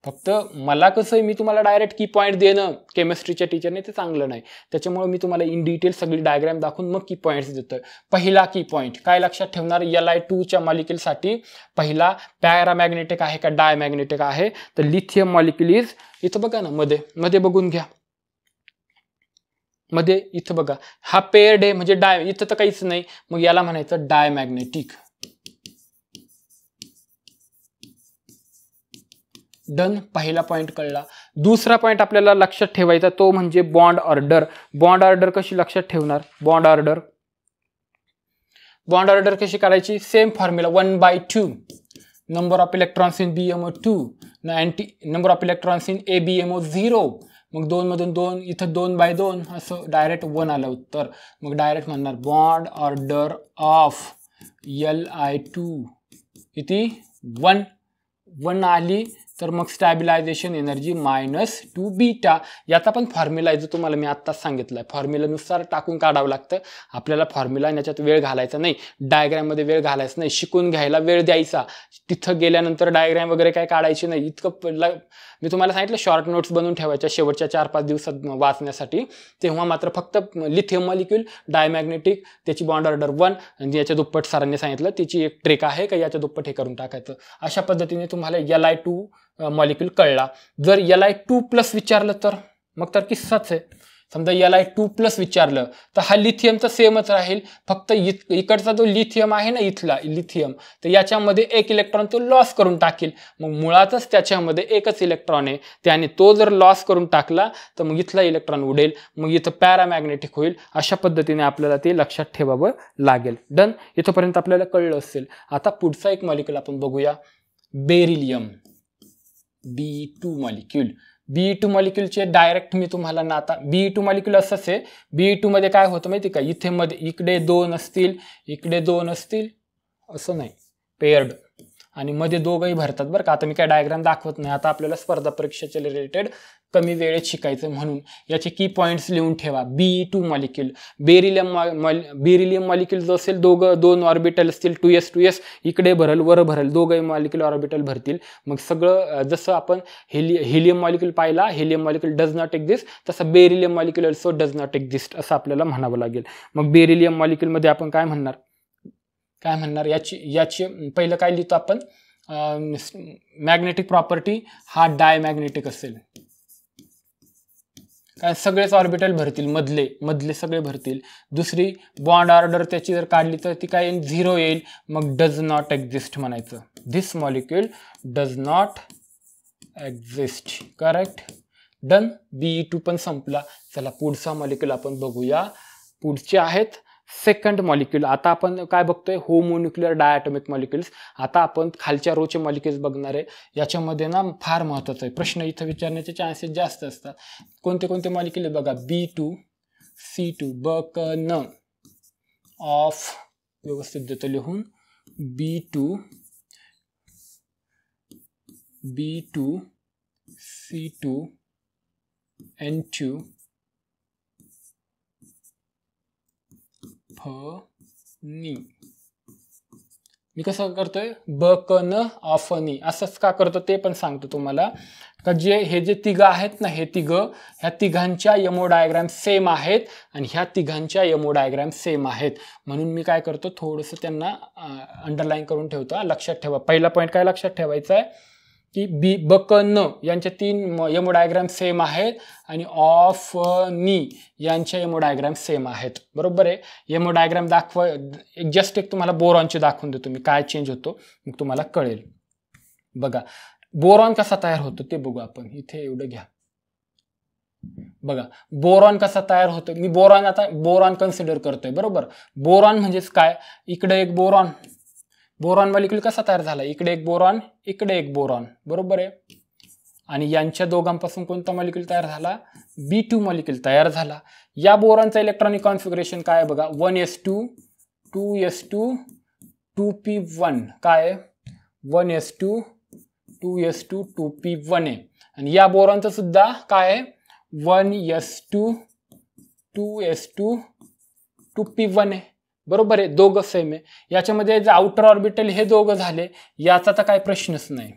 Speaker 1: फक्त मला कसं आहे, मी तुम्हाला डायरेक्ट की पॉईंट देणं केमिस्ट्रीच्या टीचरने ते चांगलं नाही. त्याच्यामुळे मी तुम्हाला इन डिटेल सगळी डायग्राम दाखवून मग की पॉईंट्स देतोय. पहिला की पॉईंट काय लक्षात ठेवणार, Li2च्या मॉलिक्युलसाठी पहिला पॅरामॅग्नेटिक आहे का डायमॅग्नेटिक आहे. तर लिथियम मॉलिक्युल इज, इथं बघा ना, मध्ये बघून घ्या, मध्ये इथं बघा, हा पेअर्ड आहे म्हणजे इथं तर काहीच नाही, मग याला म्हणायचं डायमॅग्नेटिक. डन. पहिला पॉइंट कळला. दुसरा पॉइंट आपल्याला लक्षात ठेवायचा तो म्हणजे बॉन्ड ऑर्डर. बॉन्ड ऑर्डर कशी लक्षात ठेवणार, बॉन्ड ऑर्डर कशी काढायची, same formula 1/2 number of electrons in BMO2 number of electrons in ABMO0. मग 2 मधून 2, इथं 2/2 असं डायरेक्ट 1 आलं उत्तर. मग डायरेक्ट म्हणणार बॉन्ड ऑर्डर ऑफ Li2 किती, 1 आली. तर मग स्टॅबिलायझेशन एनर्जी -2 बीटा. याचा पण फॉर्म्युला आहे जो तुम्हाला मी आत्ताच सांगितलाय. फॉर्म्युलानुसार टाकून काढावं लागतं. आपल्याला फॉर्म्युला याच्यात वेळ घालायचा नाही, डायग्राममध्ये वेळ घालायचा नाही, शिकून घ्यायला वेळ द्यायचा. तिथं गेल्यानंतर डायग्राम वगैरे काय काढायची नाही. इतकं मी तुम्हाला सांगितलं शॉर्ट नोट्स बनवून ठेवायच्या शेवटच्या 4-5 दिवसात वाचण्यासाठी. तेव्हा मात्र फक्त लिथियम मॉलिक्यूल डायमॅग्नेटिक, त्याची बॉन्ड ऑर्डर 1, आणि याच्या दुप्पट सरांनी सांगितलं त्याची एक ट्रिक आहे का याच्या दुप्पट हे करून टाकायचं. अशा पद्धतीने तुम्हाला Li2 मॉलिक्यूल कळला. जर Li2+ विचारलं तर मग तर किस्साच आहे. समजा Li2+ विचारलं तर हा लिथियमचा सेमच राहील, फक्त इकडचा जो लिथियम आहे ना, इथला लिथियम, तर याच्यामध्ये एक इलेक्ट्रॉन तो लॉस करून टाकेल. मग मुळातच त्याच्यामध्ये एकच इलेक्ट्रॉन आहे, त्याने तो जर लॉस करून टाकला तर मग इथला इलेक्ट्रॉन उडेल, मग इथं पॅरामॅग्नेटिक होईल. अशा पद्धतीने आपल्याला ते लक्षात ठेवावं लागेल. डन. इथंपर्यंत आपल्याला कळलं असेल. आता पुढचा एक मॉलिक्यूल आपण बघूया, बेरिलियम, Be2 मॉलिक्यूल. Be2 मॉलिक्यूलचे डायरेक्ट मी तुम्हाला ना, आता Be2 मॉलिक्यूल असंच आहे. Be2 मध्ये काय होतं माहिती का, इथे मध्ये इकडे 2 असतील, इकडे 2 असतील, असं नाही, पेअर्ड, आणि मध्ये दोघंही भरतात बरं का. आता मी काय डायग्राम दाखवत नाही, आता आपल्याला स्पर्धा परीक्षेच्या रिलेटेड कमी वेळेत शिकायचं म्हणून याचे की पॉईंट्स लिहून ठेवा. Be2 मॉलिक्यूल, बेरिलियम मॉलिक्यूल जो असेल, 2 ऑर्बिटल असतील, 2s इकडे भरल वर भरल, दोघंही मॉलिक्यूल ऑर्बिटल भरतील. मग सगळं जसं आपण हेलियम मॉलिक्यूल पाहिला, helium molecule does not exist, तसं beryllium molecule also does not exist असं आपल्याला म्हणावं लागेल. मग बेरिलियम मॉलिक्यूलमध्ये आपण काय म्हणणार, याची पहिलं काय लिहितो आपण, मॅग्नेटिक प्रॉपर्टी, हा डायमॅग्नेटिक असेल, काय सगळेच ऑर्बिटल भरतील, मधले सगळे भरतील. दुसरी बॉन्ड ऑर्डर त्याची जर काढली तर ती काय 0 येईल, मग डज नॉट एक्झिस्ट म्हणायचं. This molecule does not exist. Correct. Done. Be2 पण संपला. चला पुढचा मॉलिक्यूल आपण बघूया. पुढचे आहेत सेकंड मॉलिक्यूल. आता आपण काय बघतोय, होमोन्युक्लिअर डायटॉमिक मॉलिक्युल्स. आता आपण खालच्या रोचे मॉलिक्युल्स बघणार आहे. याच्यामध्ये ना फार महत्त्वाचं आहे, प्रश्न इथं विचारण्याचे चान्सेस जास्त असतात. कोणते कोणते मॉलिक्युल बघा, B2 C2 बकन ऑफ, व्यवस्थित देतो लिहून, B2 C2 N2 फनी. मी कसं करतोय ब क न ऑफ नी असंच का करतो ते पण सांगतो तुम्हाला का हे जे तिघं आहेत ना हे तिघं ह्या तिघांच्या यमो डायग्राम सेम आहेत आणि ह्या तिघांच्या यमो डायग्राम सेम आहेत म्हणून मी काय करतो थोडंसं त्यांना अंडरलाईन करून ठेवतो. लक्षात ठेवा पहिला पॉईंट काय लक्षात ठेवायचा आहे की ब क न यांच्या 3 यमो डायग्राम सेम आहेत आणि ऑफ नी यांच्या यमो डायग्राम सेम आहेत. बरोबर आहे. यमो डायग्राम जस्ट एक तुम्हाला बोरॉनचे दाखवून देतो मी काय चेंज होतो मग तुम्हाला कळेल. बघा बोरॉन कसा तयार होतो ते बघू आपण. इथे एवढं घ्या. बघा बोरॉन कसा तयार होतो. मी बोरॉन कन्सिडर करतोय. बरोबर. बोरॉन म्हणजेच काय इकडे एक बोरॉन मॉलिक्यूल कसा तयार झाला इकडे एक बोरॉन इकडे एक बोरॉन. बरोबर आहे. आणि यांच्या दोघांपासून कोणता मॉलिक्यूल तयार झाला B2 मॉलिक्यूल तयार झाला. या बोरॉनचा इलेक्ट्रॉनिक कॉन्फिगरेशन काय आहे बघा 1s2 2s2 2p1 काय 1s2 2s2 2p1 आहे. आणि या बोरॉनचं सुद्धा काय 1s2 2s2 2p1 आहे. बरोबर आहे. दोघं सेम आहे. याच्यामध्ये जे आउटर ऑर्बिटल हे दोघं झाले याचा तर काही प्रश्नच नाही.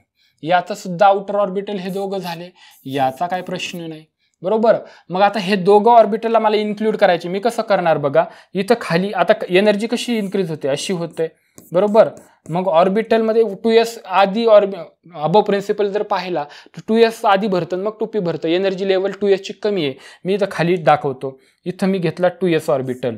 Speaker 1: याचा सुद्धा आउटर ऑर्बिटल हे दोघं झाले याचा काही प्रश्न नाही. बरोबर. मग आता हे दोघं ऑर्बिटलला मला इन्क्लूड करायचे. मी कसं करणार बघा इथं खाली आता एनर्जी कशी इन्क्रीज होते अशी होते. बरोबर. मग ऑर्बिटलमध्ये 2s आधी अबो प्रिन्सिपल जर पाहिला तर 2s आधी भरतं मग 2p भरतं. एनर्जी लेवल 2s ची कमी आहे. मी इथं खाली दाखवतो. इथं मी घेतला 2s ऑर्बिटल.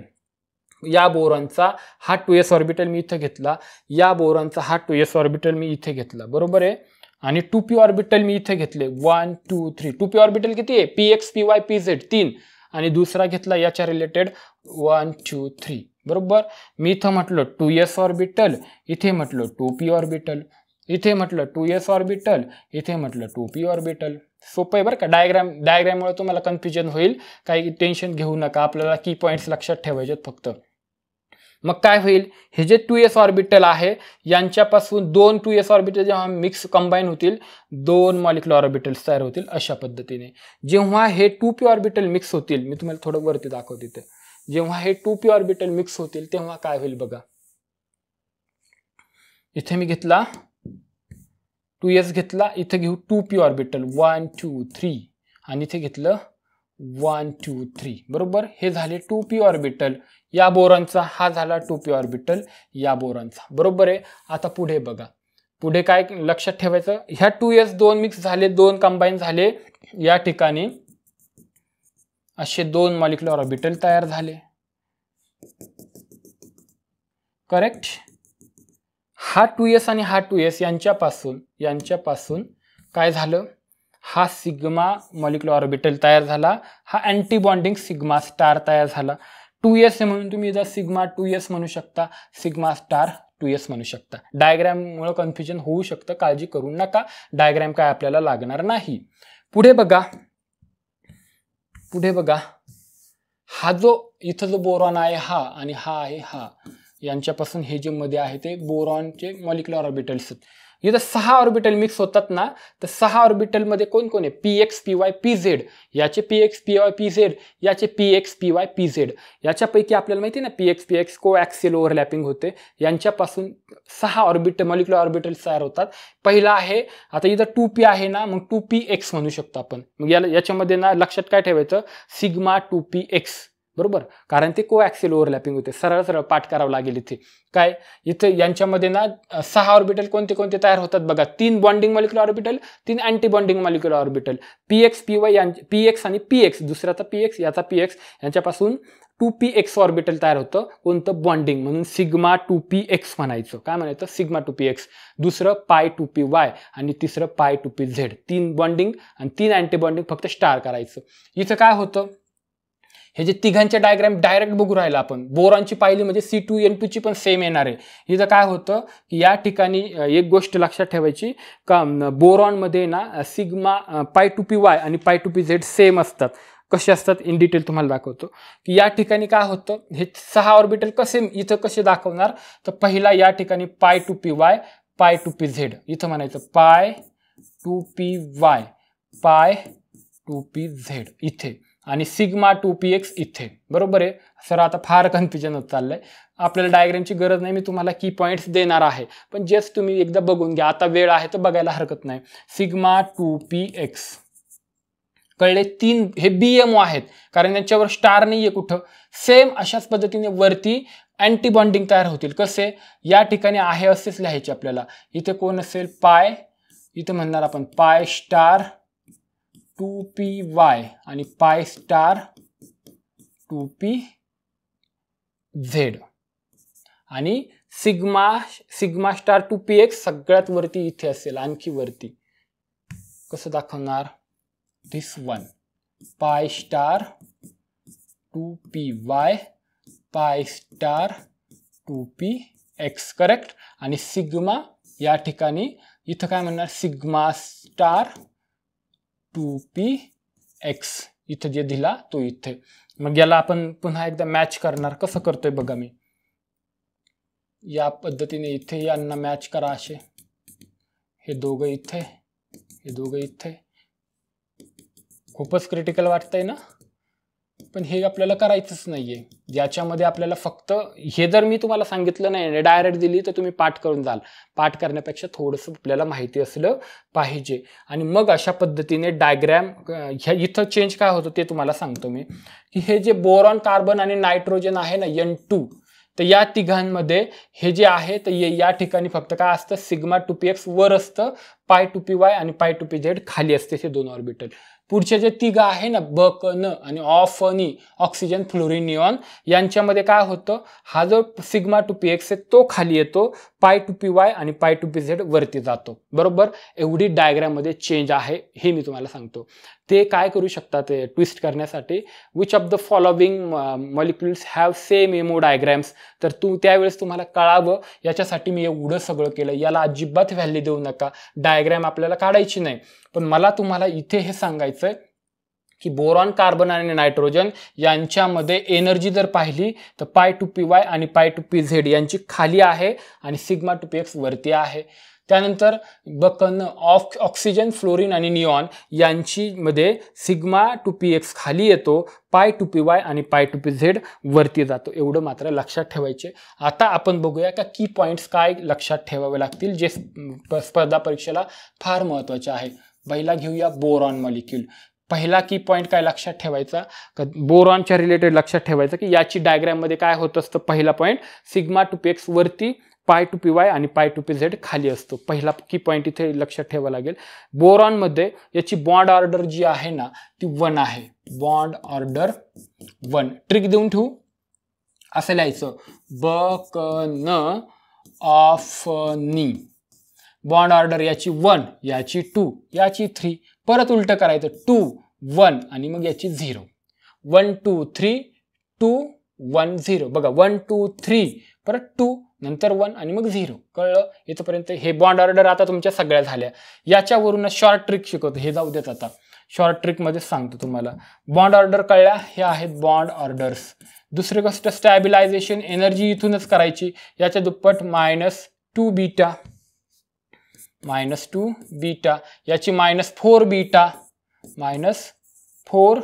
Speaker 1: या बोरॉनचा हा 2s ऑर्बिटल मी इथे घेतला. या बोरॉनचा हा 2s ऑर्बिटल मी इथे घेतला. बरोबर आहे. आणि 2p ऑर्बिटल मी इथे घेतले 1 2 3. 2p ऑर्बिटल किती आहे px py pz 3 आणि दुसरा घेतला याच्या रिलेटेड 1 2 3. बरोबर. मी इथं म्हटलं 2s ऑर्बिटल इथे म्हटलं 2p ऑर्बिटल इथे म्हटलं 2s ऑर्बिटल इथे म्हटलं 2p ऑर्बिटल. सोपं आहे बरं का. डायग्राममुळे तुम्हाला कन्फ्युजन होईल. काही टेन्शन घेऊ नका. आपल्याला की पॉईंट्स लक्षात ठेवायचे फक्त. मग काय होईल हे जे 2s ऑर्बिटल आहे यांच्यापासून 2 2s ऑर्बिटल जेव्हा मिक्स कंबाईन होतील 2 मॉलिक्युलर ऑर्बिटल्स तयार होतील अशा पद्धतीने. जेव्हा हे 2p ऑर्बिटल मिक्स होतील मी तुम्हाला थोडं वरती दाखवते इथे. जेव्हा हे 2p ऑर्बिटल मिक्स होतील तेव्हा काय होईल बघा. इथे मी घेतला 2s घेतला. इथे घेऊ 2p ऑर्बिटल 1 2 3 आणि इथे घेतलं 1 2 3. बरोबर. हे झाले 2p ऑर्बिटल. या बोरॉनचा हा झाला 2p ऑर्बिटल या बोरॉनचा. बरोबर आहे. आता पुढे बघा. पुढे काय लक्षात ठेवायचं ह्या 2s 2 मिक्स झाले 2 कंबाईन झाले. या ठिकाणी असे 2 मॉलिक्युलर ऑर्बिटल तयार झाले. करेक्ट. हा 2s आणि हा 2s यांच्यापासून काय झालं हा सिग्मा मॉलिक्युलर ऑर्बिटल तयार झाला. हा अँटी बॉन्डिंग सिग्मा स्टार तयार झाला. 2s म्हणून तुम्ही इथं सिग्मा 2s म्हणू शकता सिग्मा स्टार 2s म्हणू शकता. डायग्राममुळे कन्फ्युजन होऊ शकतं. काळजी करू नका. डायग्राम काय आपल्याला लागणार नाही. पुढे बघा हा जो इथं जो बोरॉन आहे हा आणि हा आहे हा यांच्यापासून हे जे मध्ये आहे ते बोरॉनचे मॉलिक्युलर ऑर्बिटल्स. इथं 6 ऑर्बिटल मिक्स होतात ना तर 6 ऑर्बिटल मध्ये कोण कोण आहे px py pz. याचे px py pz याचे px py pz. याच्यापैकी आपल्याला माहिती आहे ना px px कोॲक्सियल ओव्हरलॅपिंग होते. यांच्यापासून 6 मॉलिक्युलर ऑर्बिटल्स तयार होतात. पहिला आहे आता इथं 2p आहे ना मग 2px म्हणू शकतो आपण. मग याच्यामध्ये ना लक्षात काय ठेवायचं सिग्मा 2px. बरोबर. कारण ते कोॲक्सियल ओव्हरलॅपिंग होते. सरळ पाठ करावं लागेल. इथे काय इथे यांच्यामध्ये ना 6 ऑर्बिटल कोणते कोणते तयार होतात बघा. 3 bonding molecular orbital 3 anti bonding molecular orbital px py px आणि px दुसऱ्याचा px याचा px यांच्यापासून 2px ऑर्बिटल तयार होतं. कोणतं बॉन्डिंग म्हणून सिग्मा 2px म्हणायचं. काय म्हणायचं सिग्मा 2px. दुसरं पाय 2py आणि तिसरं पाय 2pz. 3 बॉन्डिंग आणि 3 अँटी बॉन्डिंग फक्त स्टार करायचं. इथं काय होतं हे जे तिघांचे डायग्राम डायरेक्ट बघू राहिला आपण. बोरॉनची पाहिली म्हणजे C2N2 ची पण सेम येणार आहे. इथं काय होतं की या ठिकाणी एक गोष्ट लक्षात ठेवायची का बोरॉनमध्ये ना सिग्मा पाय 2py आणि पाय 2pz सेम असतात. कसे असतात इन डिटेल तुम्हाला दाखवतो की या ठिकाणी काय होतं हे 6 ऑर्बिटल इथं कसे दाखवणार तर पहिला या ठिकाणी पाय 2py पाय 2pz. इथं म्हणायचं पाय 2py पाय 2pz इथे. आणि सिग्मा 2px इथे. बरोबर आहे सर? आता फार कन्फ्युजन होत चाललंय. आपल्याला डायग्रामची गरज नाही, मी तुम्हाला की पॉईंट्स देणार आहे, पण जस्ट तुम्ही एकदा बघून घ्या. आता वेळ आहे तर बघायला हरकत नाही. सिग्मा 2px कळले. 3 हे BMO आहेत कारण यांच्यावर स्टार नाहीये कुठं. सेम अशाच पद्धतीने वरती अँटी बॉन्डिंग तयार होतील. कसे? या ठिकाणी आहे असेच लिहायचे आपल्याला. इथे कोण असेल? पाय, इथे म्हणणार आपण पाय स्टार 2py आणि पाय स्टार 2pz आणि सिग्मा स्टार 2px सगळ्यात वरती इथे असेल. आणखी वरती कसं दाखवणार? दिस वन पाय स्टार 2py पाय स्टार 2px. करेक्ट. आणि सिग्मा या ठिकाणी इथं काय म्हणणार? सिग्मा स्टार 2px इथं जे दिला तो इथे. मग याला आपण पुन्हा एकदा मॅच करणार. कसं करतोय बघा मी. या पद्धतीने इथे यांना मॅच करा असे. हे दोघं इथे, हे दोघं इथे. खूपच क्रिटिकल वाटतंय ना? पण हे आपल्याला करायचंच नाहीये. ज्याच्यामध्ये आपल्याला फक्त हे जर मी तुम्हाला सांगितलं नाही, डायरेक्ट दिली तर तुम्ही पाठ करून जाल. पाठ करण्यापेक्षा थोडंसं आपल्याला माहिती असलं पाहिजे. आणि मग अशा पद्धतीने डायग्रॅम ह्या इथं चेंज काय होतं ते तुम्हाला सांगतो मी. की हे जे बोरॉन, कार्बन आणि नायट्रोजन आहे ना N2, तर या तिघांमध्ये हे जे आहे तर या ठिकाणी फक्त काय असतं? सिग्मा 2px वर असतं, पाय 2py आणि पाय 2pz खाली असते. हे 2 ऑर्बिटल. पुढचे जे तिघ आहे ना ब क न आणि ऑफ नी ऑक्सिजन फ्लोरीन निऑन यांच्यामध्ये काय होतं? हा जो सिग्मा 2px आहे तो खाली येतो, पाय 2py आणि पाय 2pz वरती जातो. बरोबर? एवढी डायग्राम मध्ये चेंज आहे हे मी तुम्हाला सांगतो. ते काय करू शकता ते ट्विस्ट करण्यासाठी? Which of the following molecules have same MO diagrams. तर त्यावेळेस तुम्हाला कळावं याच्यासाठी मी एवढं सगळं केलं. याला अजिबात व्हॅल्यू देऊ नका. डायग्रॅम आपल्याला काढायची नाही. पण मला तुम्हाला इथे हे सांगायचंय की बोरॉन, कार्बन आणि नायट्रोजन यांच्यामध्ये एनर्जी जर पाहिली तर पाय 2py आणि पाय 2pz यांची खाली आहे आणि सिग्मा 2px वरती आहे. त्यानंतर बकन ऑक्सिजन, फ्लोरीन आणि निऑन यांची मध्ये सिग्मा 2px खाली येतो, पाय 2py आणि पाय 2pz वरती जातो. एवढं मात्र लक्षात ठेवायचे. आता आपण बघूया का की पॉइंट्स काय लक्षात ठेवावे लागतील जे स्पर्धा परीक्षेला फार महत्त्वाचे आहे. पहिला घेऊया बोरॉन मॉलिक्यूल. पहिला की पॉइंट काय लक्षात ठेवायचा? बोरॉनच्या रिलेटेड लक्षात ठेवायचं की याची डायग्राम मध्ये काय होत असतं? पहिला पॉइंट सिग्मा 2px वरती, पाय 2py आणि पाय 2pz खाली असतो. पहिला की पॉइंट इथे लक्षात ठेवावा लागेल. बोरॉन मध्ये याची बॉन्ड ऑर्डर जी आहे ना ती 1 आहे. Bond order 1. ट्रिक देऊन ठेवू. असं लिहायचं ब क न ऑफ नी. बॉन्ड ऑर्डर याची 1, याची 2, याची 3. परत उलट करायचं 2 1 आणि मग याची 0. 1 2 3 2 1 0. बघा 1 2 3 परत 2 नंतर 1 आणि मग 0. कळलं इथपर्यंत? हे बॉन्ड ऑर्डर आता तुमच्या सगळ्या झाल्या. याच्यावरून शॉर्ट ट्रिक शिकवतो. हे जाऊ देत आता. शॉर्ट ट्रिक मध्ये सांगतो तुम्हाला. बॉन्ड ऑर्डर कळल्या? हे आहेत बॉन्ड ऑर्डर्स. दुसरी गोष्ट स्टॅबिलायझेशन एनर्जी इथूनच करायची. याच्या दुप्पट -2 बीटा, -2 बीटा. याची -4 बीटा, -4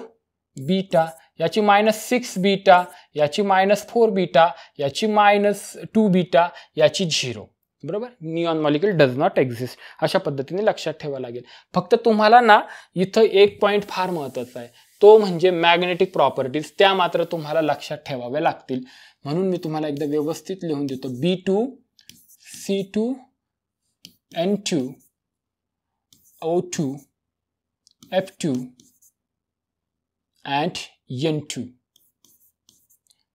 Speaker 1: बीटा. याची -6 बीटा, याची -4 बीटा, याची -2 बीटा, याची 0. बरोबर? Neon molecule does not exist. अशा पद्धतीने लक्षात ठेवावं लागेल. फक्त तुम्हाला ना इथं एक पॉइंट फार महत्त्वाचा आहे, तो म्हणजे मॅग्नेटिक प्रॉपर्टीज. त्या मात्र तुम्हाला लक्षात ठेवाव्या लागतील. म्हणून मी तुम्हाला एकदा व्यवस्थित लिहून देतो. B2 C2 N2 O2 F2 and N2.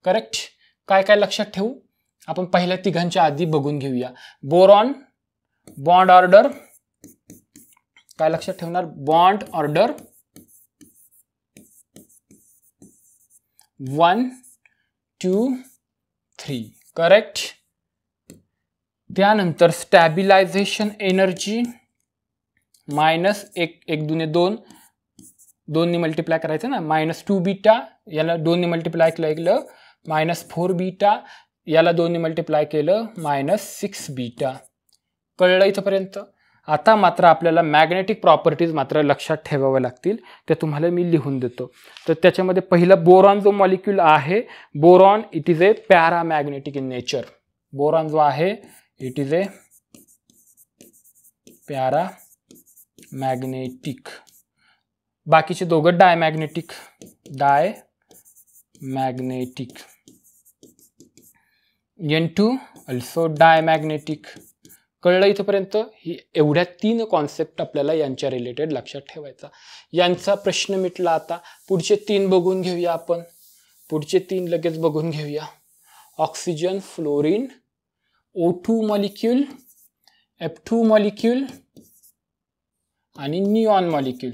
Speaker 1: Correct? काय काय लक्षात ठेवू? आपण पहिल्या तिघांच्या आधी बघून घेऊया. बोरॉन बॉन्ड ऑर्डर काय लक्षात ठेवणार? Bond order 1 2 3. करेक्ट? त्यानंतर स्टॅबिलायझेशन एनर्जी -1 दुने 2, 2 ने मल्टिप्लाय करायचं ना. -2 बीटा, याला 2 ने मल्टिप्लाय केलं -4 बीटा, याला 2 ने मल्टिप्लाय केलं -6 बीटा. कळलं इथपर्यंत? आता मात्र आपल्याला मॅग्नेटिक प्रॉपर्टीज मात्र लक्षात ठेवाव्या लागतील, ते तुम्हाला मी लिहून देतो. तर त्याच्यामध्ये पहिलं बोरॉन जो मॉलिक्यूल आहे, boron it is a paramagnetic in nature. Boron जो आहे इट इज ए पॅरामॅग्नेटिक. बाकीचे दोघं डायमॅग्नेटिक. N2 also diamagnetic. कळलं इथपर्यंत? ही एवढ्या 3 कॉन्सेप्ट आपल्याला यांच्या रिलेटेड लक्षात ठेवायचा. यांचा प्रश्न मिटला. आता पुढचे 3 बघून घेऊया आपण. पुढचे 3 लगेच बघून घेऊया. Oxygen, fluorine, O2 molecule, F2 molecule आणि निऑन मॉलिक्यूल.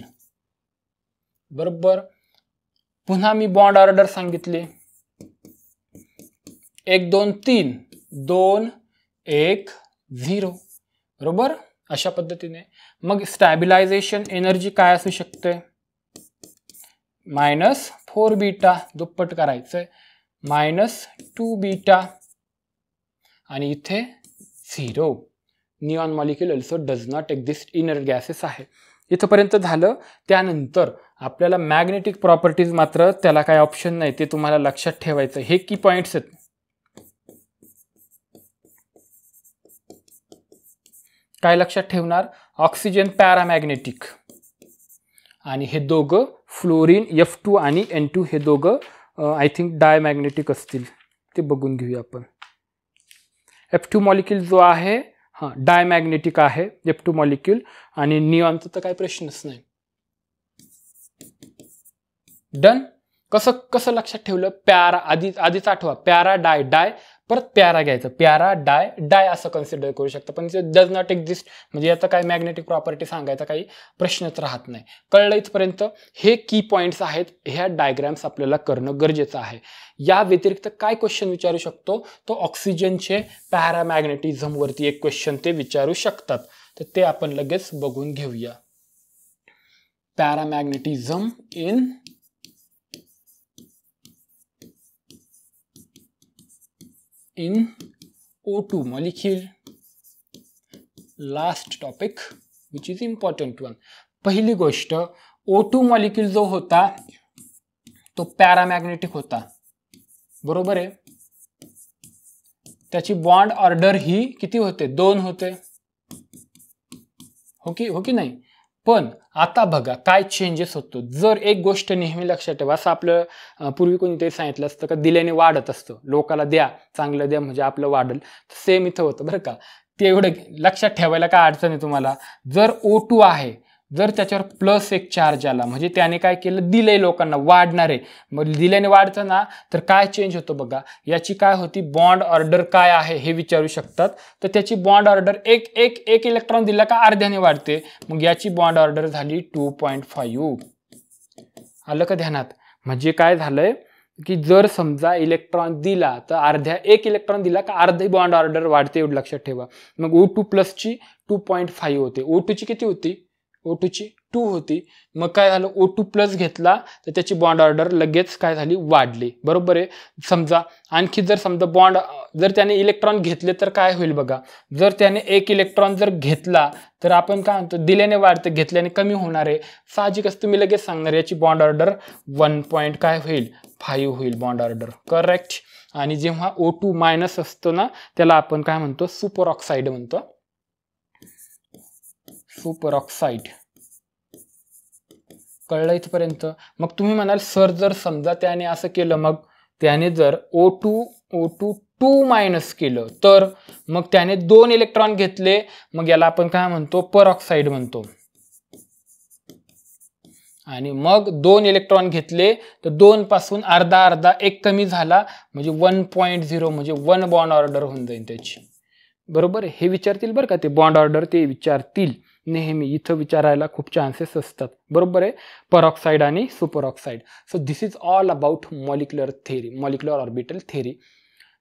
Speaker 1: बरोबर. पुन्हा मी बॉन्ड ऑर्डर सांगितले. 1 2 3 2 1 0. बरोबर. अशा पद्धतीने मग स्टॅबिलायझेशन एनर्जी काय असू शकते? -4 बीटा. दुप्पट करायचंय. -2 बीटा आणि इथे 0. Neon molecule also does not exist. Inner gases आहे. इथपर्यंत झालं. त्यानंतर आपल्याला मॅग्नेटिक प्रॉपर्टीज मात्र त्याला काय ऑप्शन नाही, ते तुम्हाला लक्षात ठेवायचं. हे की पॉइंट्स आहेत. काय लक्षात ठेवणार? ऑक्सिजन पॅरामॅग्नेटिक आणि हे दोघं फ्लोरीन F2 आणि N2 हे दोघं आय थिंक डायमॅग्नेटिक असतील. ते बघून घेऊया आपण. F2 मॉलिक्यूल जो आहे डायमॅग्नेटिक आहे F2 मॉलिक्यूल आणि निऑनचा तर काही प्रश्नच नाही. डन. कसं लक्षात ठेवलं? पॅरा आधीच आठवा. पॅरा डाय डाय परत पॅरा घ्यायचं. पॅरा डाय डाय असं कन्सिडर करू शकता, पण ते डज नॉट एक्झिस्ट म्हणजे याचा काय मॅग्नेटिक प्रॉपर्टी सांगायचा काही प्रश्नच राहत नाही. कळलं इथपर्यंत? हे की पॉइंट्स आहेत. ह्या डायग्राम्स आपल्याला करणं गरजेचं आहे. या व्यतिरिक्त काय क्वेश्चन विचारू शकतो? तो ऑक्सिजनचे पॅरामॅग्नेटिझम वरती एक क्वेश्चन ते विचारू शकतात. तर ते आपण लगेच बघून घेऊया. पॅरामॅग्नेटिझम in O2 molecule. Last topic which is important one. पहिली गोष्ट, O2 मॉलिक्यूल जो होता तो पॅरामॅग्नेटिक होता. बरोबर आहे. त्याची बॉन्ड ऑर्डर ही किती होते? 2 होते. हो की नाही? पण आता बघा काय चेंजेस होतो. जर एक गोष्ट नेहमी लक्षात ठेवा, असं आपलं पूर्वी कोणीतरी सांगितलं असतं का दिल्याने वाढत असतं. लोकाला द्या, चांगलं द्या म्हणजे आपलं वाढेल. सेम इथं होतं बरं का. ते एवढं लक्षात ठेवायला काय अडचण आहे तुम्हाला? जर O2 आहे, जर त्याच्यावर प्लस एक चार्ज आला म्हणजे त्याने काय केलं? दिलंय लोकांना, वाढणार आहे. मग दिल्याने वाढतं ना, तर काय चेंज होतं बघा. याची काय होती बॉन्ड ऑर्डर काय आहे हे विचारू शकतात. तर त्याची बॉन्ड ऑर्डर एक इलेक्ट्रॉन दिला का अर्ध्याने वाढते. मग याची बॉन्ड ऑर्डर झाली 2.5. आलं का ध्यानात? म्हणजे काय झालंय की जर समजा इलेक्ट्रॉन दिला तर एक इलेक्ट्रॉन दिला का अर्धी बॉन्ड ऑर्डर वाढते. एवढं लक्षात ठेवा. मग O2 प्लसची 2.5 होते. O2 ची किती होती? O2 ची 2 होती. मग काय झालं? O2 प्लस घेतला तर त्याची बॉन्ड ऑर्डर लगेच काय झाली? वाढली. बरोबर आहे. समजा आणखी जर समजा बॉन्ड जर त्याने इलेक्ट्रॉन घेतले तर काय होईल बघा. जर त्याने एक इलेक्ट्रॉन जर घेतला तर आपण काय म्हणतो? दिल्याने वाढते, घेतल्याने कमी होणार आहे. साहजिकच तुम्ही लगेच सांगणार याची बॉन्ड ऑर्डर 1. काय होईल? 5 होईल बॉन्ड ऑर्डर. करेक्ट. आणि जेव्हा O2 मायनस असतो ना, त्याला आपण काय म्हणतो? सुपर ऑक्साईड म्हणतो. Super oxide. कळलं इथपर्यंत? मग तुम्ही म्हणाल सर जर समजा त्याने असं केलं, मग त्याने जर O2 2 मायनस केलं तर मग त्याने 2 इलेक्ट्रॉन घेतले, मग याला आपण काय म्हणतो? पर ऑक्साईड म्हणतो. आणि मग 2 इलेक्ट्रॉन घेतले तर 2 पासून अर्धा एक कमी झाला म्हणजे 1.0 म्हणजे 1 बॉन्ड ऑर्डर होऊन जाईल त्याची. बरोबर. हे विचारतील बरं का, ते बॉन्ड ऑर्डर ते विचारतील नेहमी. इथं विचारायला खूप चान्सेस असतात. बरोबर आहे. परऑक्साईड आणि super oxide. So this is all about molecular theory, molecular orbital theory.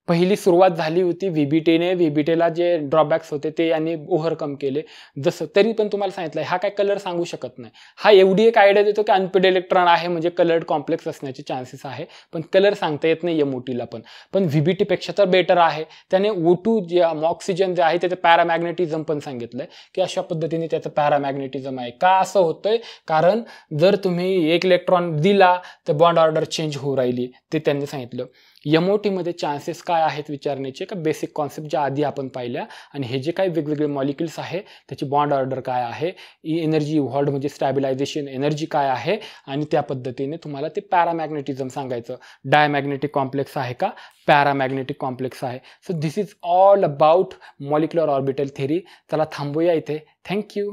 Speaker 1: पहिली सुरुवात झाली होती व्हीबीटीने. व्हीबीटीला जे ड्रॉबॅक्स होते ते यांनी ओव्हरकम केले. जसं तरी पण तुम्हाला सांगितलं हा काय कलर सांगू शकत नाही. हा एवढी एक आयडिया देतो की अनपेड इलेक्ट्रॉन आहे म्हणजे कलर्ड कॉम्प्लेक्स असण्याचे चान्सेस आहे, पण कलर सांगता येत नाही एमओटीला. पण व्हीबीटीपेक्षा तर बेटर आहे. त्याने O2 जे ऑक्सिजन जे आहे त्याचं पॅरामॅग्नेटिझम पण सांगितलंय की अशा पद्धतीने त्याचं पॅरामॅग्नेटिझम आहे. का असं होतंय? कारण जर तुम्ही एक इलेक्ट्रॉन दिला तर बॉन्ड ऑर्डर चेंज होऊ राहिली, ते त्यांनी सांगितलं. MOT मध्ये चान्सेस काय आहेत विचारण्याचे का बेसिक कॉन्सेप्ट ज्या आधी आपण पाहिल्या, आणि हे जे काही वेगवेगळे मॉलिक्युल्स आहे त्याची बॉन्ड ऑर्डर काय आहे, एनर्जी इव्हॉल्व्ड म्हणजे स्टॅबिलायझेशन एनर्जी काय आहे, आणि त्या पद्धतीने तुम्हाला ते पॅरामॅग्नेटिझम सांगायचं. डायमॅग्नेटिक कॉम्प्लेक्स आहे का पॅरामॅग्नेटिक कॉम्प्लेक्स आहे. So this is all about molecular orbital theory. चला थांबूया इथे. थँक्यू.